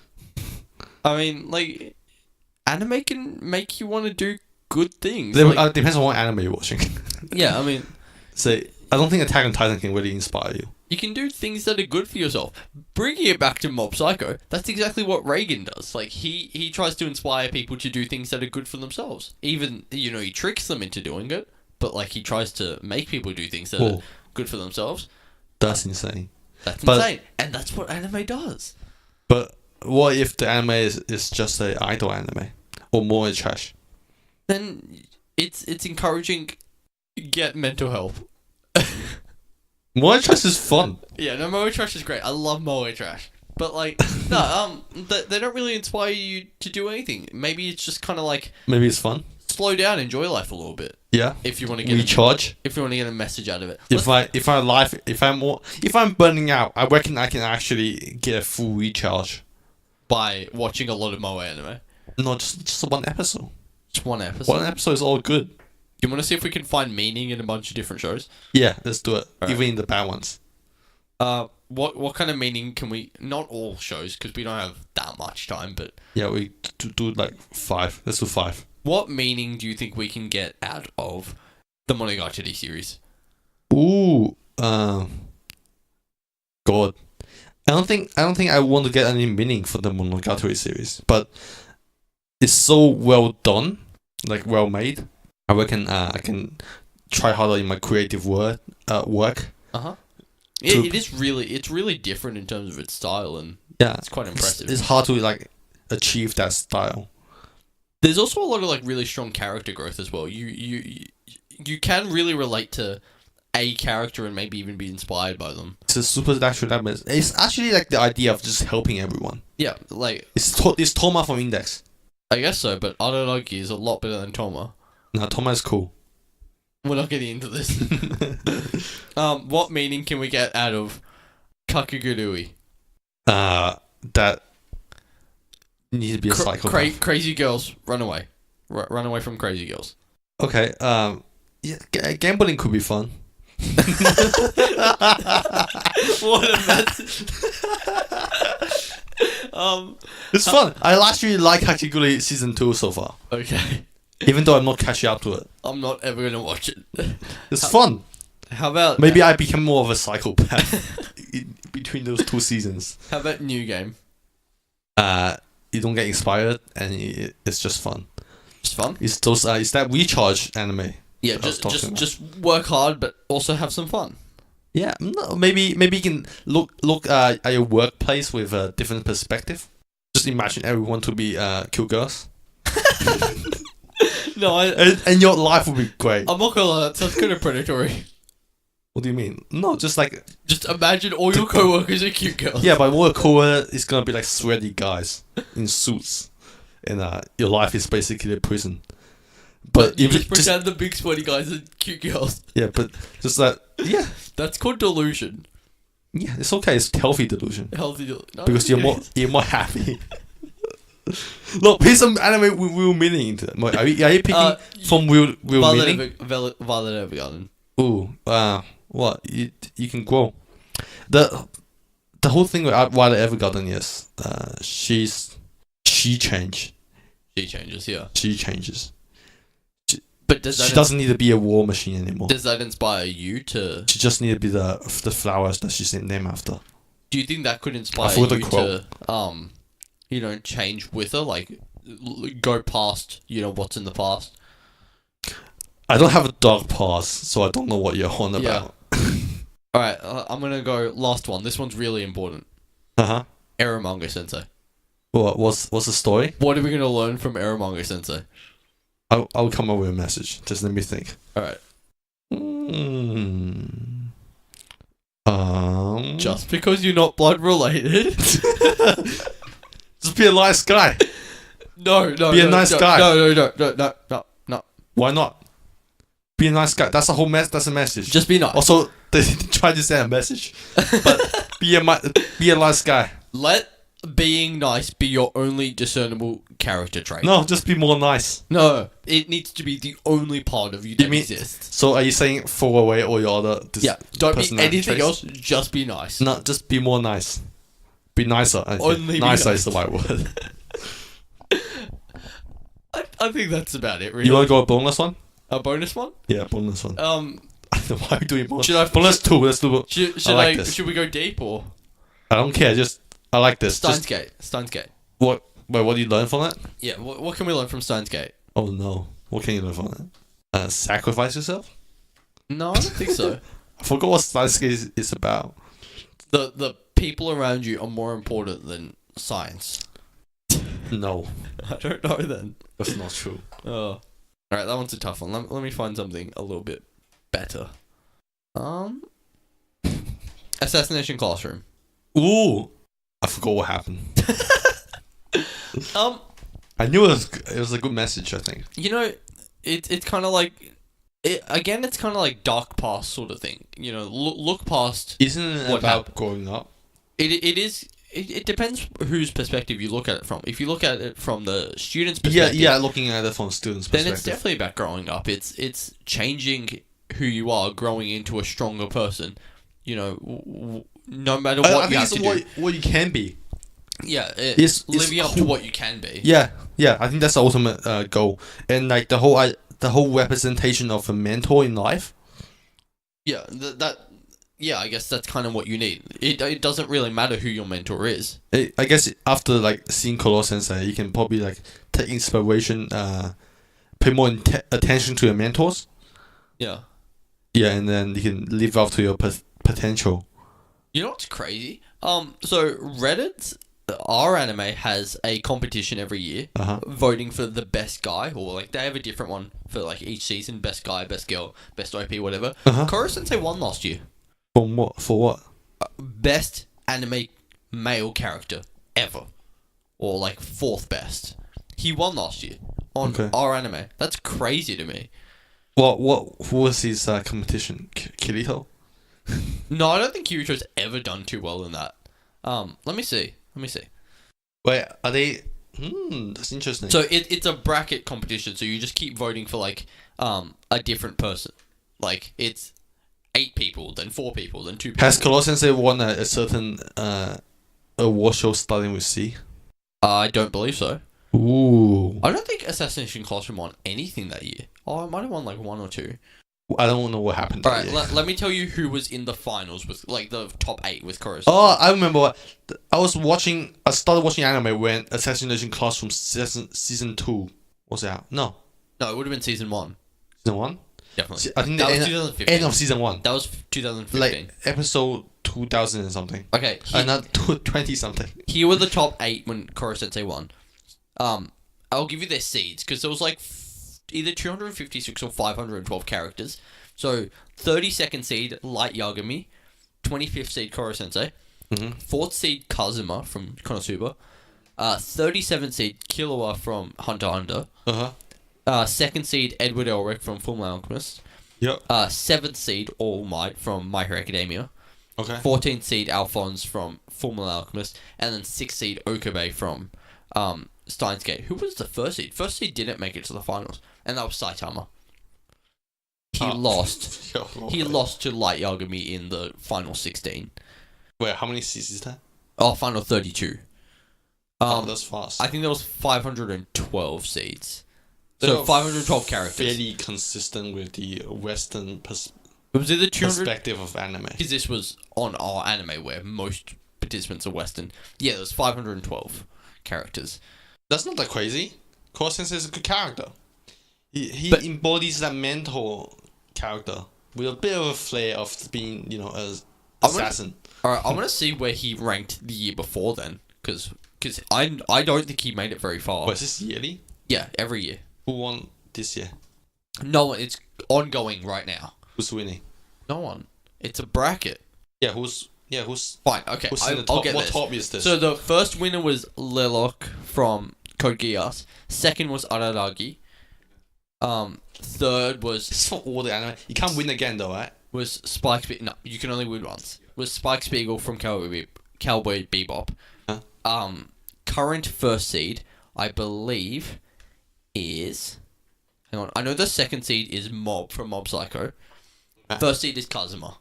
[SPEAKER 2] I mean, like, anime can make you want to do good things. Like,
[SPEAKER 1] Depends on what anime you're watching.
[SPEAKER 2] yeah, I mean,
[SPEAKER 1] So I don't think Attack on Titan can really inspire you.
[SPEAKER 2] you can do things that are good for yourself. Bringing it back to Mob Psycho, that's exactly what Reagan does. Like, he tries to inspire people to do things that are good for themselves. Even, he tricks them into doing it, but, like, he tries to make people do things that are
[SPEAKER 1] Whoa.
[SPEAKER 2] good for themselves.
[SPEAKER 1] That's insane.
[SPEAKER 2] That's
[SPEAKER 1] But-
[SPEAKER 2] insane. And that's what anime does.
[SPEAKER 1] But what if the anime is just a idol anime or more trash?
[SPEAKER 2] Then it's encouraging get mental health.
[SPEAKER 1] More trash is fun.
[SPEAKER 2] Yeah, no, Moe Trash is great. I love Moe Trash. But, like, no, they don't really inspire you to do anything. Maybe it's just kind of like,
[SPEAKER 1] Maybe it's fun.
[SPEAKER 2] slow down, enjoy life a little bit.
[SPEAKER 1] Yeah.
[SPEAKER 2] If you want to get
[SPEAKER 1] Recharge.
[SPEAKER 2] if you want to get a message out of it.
[SPEAKER 1] If I'm burning out, I reckon I can actually get a full recharge.
[SPEAKER 2] By watching a lot of Moe anime.
[SPEAKER 1] No, just one episode.
[SPEAKER 2] Just one episode.
[SPEAKER 1] One episode is all good.
[SPEAKER 2] You want to see if we can find meaning in a bunch of different shows?
[SPEAKER 1] Yeah, let's do it.
[SPEAKER 2] Alright.
[SPEAKER 1] Even in the bad ones.
[SPEAKER 2] What kind of meaning can we... Not all shows, because we don't have that much time, but...
[SPEAKER 1] Yeah, we do like 5. Let's do 5.
[SPEAKER 2] What meaning do you think we can get out of the Monogatari series?
[SPEAKER 1] Ooh, God. I don't think I want to get any meaning for the Monogatari series, but it's so well done, like well made. I reckon I can try harder in my creative work.
[SPEAKER 2] Uh-huh. It's really different in terms of its style, and
[SPEAKER 1] Yeah,
[SPEAKER 2] it's quite impressive.
[SPEAKER 1] It's hard to like achieve that style.
[SPEAKER 2] There's also a lot of like really strong character growth as well. You can really relate to a character and maybe even be inspired by them.
[SPEAKER 1] It's a supernatural element. It's actually like the idea of just helping everyone.
[SPEAKER 2] Yeah, like
[SPEAKER 1] It's Toma from Index.
[SPEAKER 2] I guess so, but Araragi is a lot better than Toma.
[SPEAKER 1] No, Toma is cool.
[SPEAKER 2] We're not getting into this. What meaning can we get out of Kakegurui?
[SPEAKER 1] That needs to be a psychopath.
[SPEAKER 2] Crazy girls, run away. Run away from crazy girls.
[SPEAKER 1] Okay. Yeah, gambling could be fun.
[SPEAKER 2] What a mess.
[SPEAKER 1] It's fun. I actually like Hachiguri season 2 so far,
[SPEAKER 2] Okay.
[SPEAKER 1] even though I'm not catching up to it.
[SPEAKER 2] I'm not ever gonna watch it.
[SPEAKER 1] It's fun.
[SPEAKER 2] How about
[SPEAKER 1] Maybe I become more of a psychopath between those 2 seasons.
[SPEAKER 2] How about New Game?
[SPEAKER 1] You don't get inspired, and it's just fun.
[SPEAKER 2] It's fun.
[SPEAKER 1] It's those. It's that recharge anime.
[SPEAKER 2] Yeah,
[SPEAKER 1] that I was talking about.
[SPEAKER 2] just work hard, but also have some fun.
[SPEAKER 1] Yeah, no, maybe you can look at your workplace with a different perspective. Just imagine everyone to be cute girls,
[SPEAKER 2] No,
[SPEAKER 1] and your life would be great.
[SPEAKER 2] I'm not gonna lie. That sounds kind of predatory.
[SPEAKER 1] What do you mean? No, just like
[SPEAKER 2] Just imagine all your coworkers are cute girls.
[SPEAKER 1] yeah, but more cool is gonna be like sweaty guys in suits, and your life is basically a prison. But
[SPEAKER 2] you
[SPEAKER 1] even
[SPEAKER 2] just pretend the big sweaty guys are cute girls.
[SPEAKER 1] yeah, but just that yeah,
[SPEAKER 2] That's called delusion.
[SPEAKER 1] yeah, it's okay. It's healthy delusion
[SPEAKER 2] Healthy delusion. No,
[SPEAKER 1] because you're more happy. Look, here's some anime with real meaning into it. Are you picking from real meaning?
[SPEAKER 2] Violet Evergarden.
[SPEAKER 1] Ooh, what you can grow. The whole thing with Violet Evergarden is she changed.
[SPEAKER 2] She changes, yeah.
[SPEAKER 1] She changes.
[SPEAKER 2] But does
[SPEAKER 1] She
[SPEAKER 2] that
[SPEAKER 1] doesn't need to be a war machine anymore.
[SPEAKER 2] does that inspire you to?
[SPEAKER 1] She just need to be the flowers that she's named after.
[SPEAKER 2] Do you think that could inspire
[SPEAKER 1] forgot
[SPEAKER 2] you
[SPEAKER 1] the quote.
[SPEAKER 2] to, change with her, like go past, what's in the past?
[SPEAKER 1] I don't have a dark past, so I don't know what you're on
[SPEAKER 2] Yeah.
[SPEAKER 1] about.
[SPEAKER 2] All right, I'm gonna go last one. This one's really important. Eromanga Sensei.
[SPEAKER 1] What's the story?
[SPEAKER 2] What are we gonna learn from Eromanga Sensei?
[SPEAKER 1] I'll come up with a message. Just let me think.
[SPEAKER 2] All right. Just because you're not blood related.
[SPEAKER 1] Just be a nice guy.
[SPEAKER 2] No.
[SPEAKER 1] Be a nice guy.
[SPEAKER 2] No.
[SPEAKER 1] Why not? Be a nice guy. That's a whole That's a message.
[SPEAKER 2] Just be nice.
[SPEAKER 1] Also, they try to send a message, but be a nice guy.
[SPEAKER 2] Let being nice be your only discernible character trait.
[SPEAKER 1] No, just be more nice.
[SPEAKER 2] No, it needs to be the only part of you that exists.
[SPEAKER 1] So are you saying throw away all your other?
[SPEAKER 2] Don't be anything
[SPEAKER 1] traits?
[SPEAKER 2] else. Just be nice.
[SPEAKER 1] No, just be more nice. Be nicer. I think.
[SPEAKER 2] Only be
[SPEAKER 1] nicer
[SPEAKER 2] nice.
[SPEAKER 1] is the right word.
[SPEAKER 2] I think that's about it. Really.
[SPEAKER 1] You want to go a bonus one?
[SPEAKER 2] A bonus one?
[SPEAKER 1] Yeah, bonus one. Why are we doing bonus?
[SPEAKER 2] Should I?
[SPEAKER 1] Bonus 2. Let's do.
[SPEAKER 2] Should we go deep or?
[SPEAKER 1] I don't care. I like this.
[SPEAKER 2] Steins Gate.
[SPEAKER 1] What? Wait, what do you learn from that?
[SPEAKER 2] Yeah. What can we learn from Steins Gate?
[SPEAKER 1] Oh no. What can you learn from that? Sacrifice yourself?
[SPEAKER 2] No, I don't think so.
[SPEAKER 1] I forgot what Steins Gate is about.
[SPEAKER 2] The people around you are more important than science.
[SPEAKER 1] No,
[SPEAKER 2] I don't know then.
[SPEAKER 1] that's not true.
[SPEAKER 2] Oh. Alright, that one's a tough one. Let me find something a little bit better. Assassination Classroom.
[SPEAKER 1] Ooh, I forgot what happened. I knew it was a good message. I think.
[SPEAKER 2] It's kind of like it's kind of like dark past sort of thing. Look past.
[SPEAKER 1] Isn't it
[SPEAKER 2] what
[SPEAKER 1] about
[SPEAKER 2] happened.
[SPEAKER 1] growing up?
[SPEAKER 2] It is. It depends whose perspective you look at it from. If you look at it from the student's perspective,
[SPEAKER 1] Yeah. Looking at it from students'
[SPEAKER 2] then
[SPEAKER 1] perspective,
[SPEAKER 2] it's definitely about growing up. It's changing who you are, growing into a stronger person. No matter what
[SPEAKER 1] I
[SPEAKER 2] you have
[SPEAKER 1] think
[SPEAKER 2] to
[SPEAKER 1] it's what you can be.
[SPEAKER 2] Yeah,
[SPEAKER 1] It's
[SPEAKER 2] living up to what you can be.
[SPEAKER 1] Yeah. I think that's the ultimate goal, and like the whole representation of a mentor in life.
[SPEAKER 2] Yeah, Yeah, I guess that's kind of what you need. It doesn't really matter who your mentor is.
[SPEAKER 1] I guess after like seeing Koro Sensei, you can probably like take inspiration, pay more attention to your mentors.
[SPEAKER 2] Yeah.
[SPEAKER 1] Yeah, and then you can live up to your potential.
[SPEAKER 2] You know what's crazy? So Reddit, our anime has a competition every year, voting for the best guy, or like they have a different one for like each season: best guy, best girl, best OP, whatever. Koro Sensei won last year.
[SPEAKER 1] For what?
[SPEAKER 2] Best anime male character ever, or like fourth best. He won last year on our anime. That's crazy to me.
[SPEAKER 1] Who was his competition? Kirito?
[SPEAKER 2] No, I don't think Kirito's ever done too well in that. Let me see.
[SPEAKER 1] Wait, are they? That's interesting.
[SPEAKER 2] So it's a bracket competition. So you just keep voting for like a different person. Like it's 8 people, then 4 people, then 2 people.
[SPEAKER 1] Has Koro Sensei won a certain award show starting with C?
[SPEAKER 2] I don't believe so.
[SPEAKER 1] Ooh.
[SPEAKER 2] I don't think Assassination Classroom won anything that year. Oh, it might have won like 1 or 2.
[SPEAKER 1] I don't know what happened.
[SPEAKER 2] All right,
[SPEAKER 1] that year.
[SPEAKER 2] let me tell you who was in the finals with like the top 8 with Chorus.
[SPEAKER 1] Oh, I remember. I started watching anime when Assassination Classroom season 2 was out. No,
[SPEAKER 2] No, it would have been season 1.
[SPEAKER 1] season 1.
[SPEAKER 2] Definitely.
[SPEAKER 1] I think
[SPEAKER 2] that
[SPEAKER 1] the
[SPEAKER 2] was
[SPEAKER 1] end,
[SPEAKER 2] 2015.
[SPEAKER 1] end of season 1.
[SPEAKER 2] That was 2015.
[SPEAKER 1] Like episode 2000 and something.
[SPEAKER 2] Okay,
[SPEAKER 1] Not 20 something.
[SPEAKER 2] here were the top 8 when Koro Sensei won. I'll give you their seeds because there was like either 256 or 512 characters. So 32nd seed Light Yagami, 25th seed Koro Sensei, 4th seed Kazuma from Konosuba, 37th seed Killua from Hunter x Hunter,
[SPEAKER 1] Uh-huh.
[SPEAKER 2] 2nd seed Edward Elric from Fullmetal Alchemist,
[SPEAKER 1] Yep.
[SPEAKER 2] 7th seed All Might from My Hero Academia,
[SPEAKER 1] Okay.
[SPEAKER 2] 14th seed Alphonse from Fullmetal Alchemist, and then 6th seed Okabe from Steins Gate. Who was the first seed? First seed didn't make it to the finals, and that was Saitama. He lost. He lost to Light Yagami in the final 16.
[SPEAKER 1] Wait, how many seasons is that?
[SPEAKER 2] Oh, final 32.
[SPEAKER 1] That's fast.
[SPEAKER 2] I think there was 512 seeds.
[SPEAKER 1] They
[SPEAKER 2] So
[SPEAKER 1] were
[SPEAKER 2] 512 characters.
[SPEAKER 1] Fairly consistent with the Western
[SPEAKER 2] It was either 200...
[SPEAKER 1] perspective of anime.
[SPEAKER 2] Because this was on our anime where most participants are Western. Yeah, there was 512 characters.
[SPEAKER 1] That's not that crazy. Core Sensei is a good character. He
[SPEAKER 2] But-
[SPEAKER 1] embodies that mentor character with a bit of a flair of being, an
[SPEAKER 2] I wanna-
[SPEAKER 1] assassin.
[SPEAKER 2] Alright, I want to see where he ranked the year before then. Because I don't think he made it very far.
[SPEAKER 1] Wait, is this yearly?
[SPEAKER 2] Yeah, every year.
[SPEAKER 1] Who won this year?
[SPEAKER 2] No one. It's ongoing right now.
[SPEAKER 1] Who's winning?
[SPEAKER 2] No one. It's a bracket.
[SPEAKER 1] Yeah, who's
[SPEAKER 2] Fine, okay.
[SPEAKER 1] who's in the
[SPEAKER 2] I'll
[SPEAKER 1] top?
[SPEAKER 2] get
[SPEAKER 1] What
[SPEAKER 2] this.
[SPEAKER 1] top is this?
[SPEAKER 2] So the first winner was Lelok from Code Geass. Second was Araragi. Third was
[SPEAKER 1] it's for all the anime. You can't win again though, right?
[SPEAKER 2] Spike Spiegel. No, you can only win once. Was Spike Spiegel from Cowboy Bebop.
[SPEAKER 1] Huh?
[SPEAKER 2] Current first seed, I believe, is... Hang on. I know the second seed is Mob from Mob Psycho. First seed is Kazuma.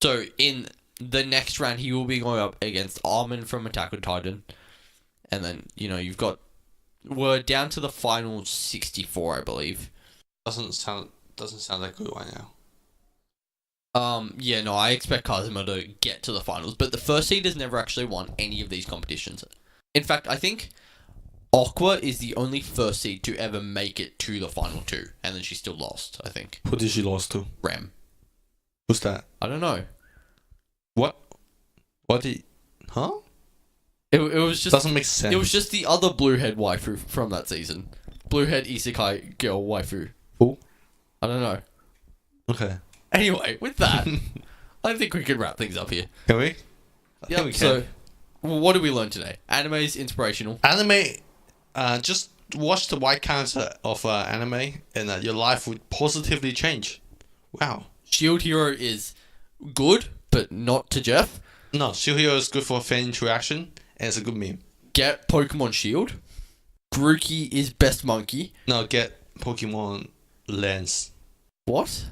[SPEAKER 2] So in the next round, he will be going up against Armin from Attack on Titan. And then, you've got... We're down to the final 64, I believe.
[SPEAKER 1] Doesn't sound that good right now.
[SPEAKER 2] Yeah, no, I expect Kazuma to get to the finals, but the first seed has never actually won any of these competitions. In fact, I think Aqua is the only first seed to ever make it to the final 2, and then she still lost, I think.
[SPEAKER 1] Who did she lose to?
[SPEAKER 2] Rem.
[SPEAKER 1] Who's that?
[SPEAKER 2] I don't know.
[SPEAKER 1] What? What did? Huh?
[SPEAKER 2] It was just...
[SPEAKER 1] Doesn't make sense.
[SPEAKER 2] It was just the other Bluehead waifu from that season. Bluehead Isekai girl waifu.
[SPEAKER 1] Who?
[SPEAKER 2] I don't know.
[SPEAKER 1] Okay.
[SPEAKER 2] Anyway, with that, I think we can wrap things up here.
[SPEAKER 1] Can we? I think we
[SPEAKER 2] Yep,
[SPEAKER 1] can.
[SPEAKER 2] so, what did we learn today? Anime is inspirational.
[SPEAKER 1] Anime, just watch the white counter of anime and your life would positively change. Wow.
[SPEAKER 2] Shield Hero is good, but not to Jeff.
[SPEAKER 1] No, Shield Hero is good for fan interaction and it's a good meme.
[SPEAKER 2] Get Pokemon Shield. Grookey is best monkey.
[SPEAKER 1] No, get Pokemon Lens.
[SPEAKER 2] What?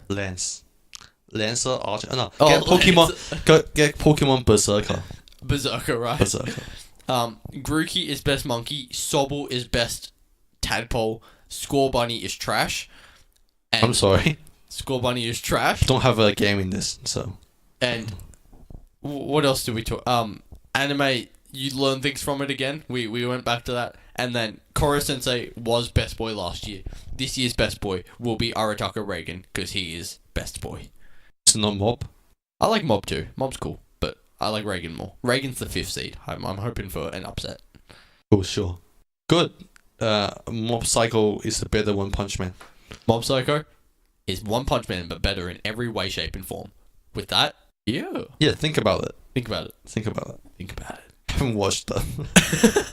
[SPEAKER 1] Lancer, Archer. No,
[SPEAKER 2] Oh,
[SPEAKER 1] get Pokemon. Get Pokemon Berserker.
[SPEAKER 2] Berserker, right?
[SPEAKER 1] Berserker.
[SPEAKER 2] Grookey is best monkey. Sobble is best tadpole. Score Bunny is trash. And
[SPEAKER 1] I'm sorry.
[SPEAKER 2] Score Bunny is trash.
[SPEAKER 1] Don't have a game in this, so.
[SPEAKER 2] And what else did we talk? Anime. You learn things from it again. We went back to that. And then Koro Sensei was best boy last year. This year's best boy will be Arataka Reagan because he is best boy.
[SPEAKER 1] It's not Mob.
[SPEAKER 2] I like Mob too. Mob's cool, but I like Reagan more. Reagan's the 5th seed. I'm hoping for an upset.
[SPEAKER 1] Oh, sure. Good. Mob Psycho is the better One Punch Man.
[SPEAKER 2] Mob Psycho is One Punch Man, but better in every way, shape, and form. With that,
[SPEAKER 1] Yeah, think about it.
[SPEAKER 2] think about it.
[SPEAKER 1] Think about it.
[SPEAKER 2] Think about it.
[SPEAKER 1] I haven't watched that.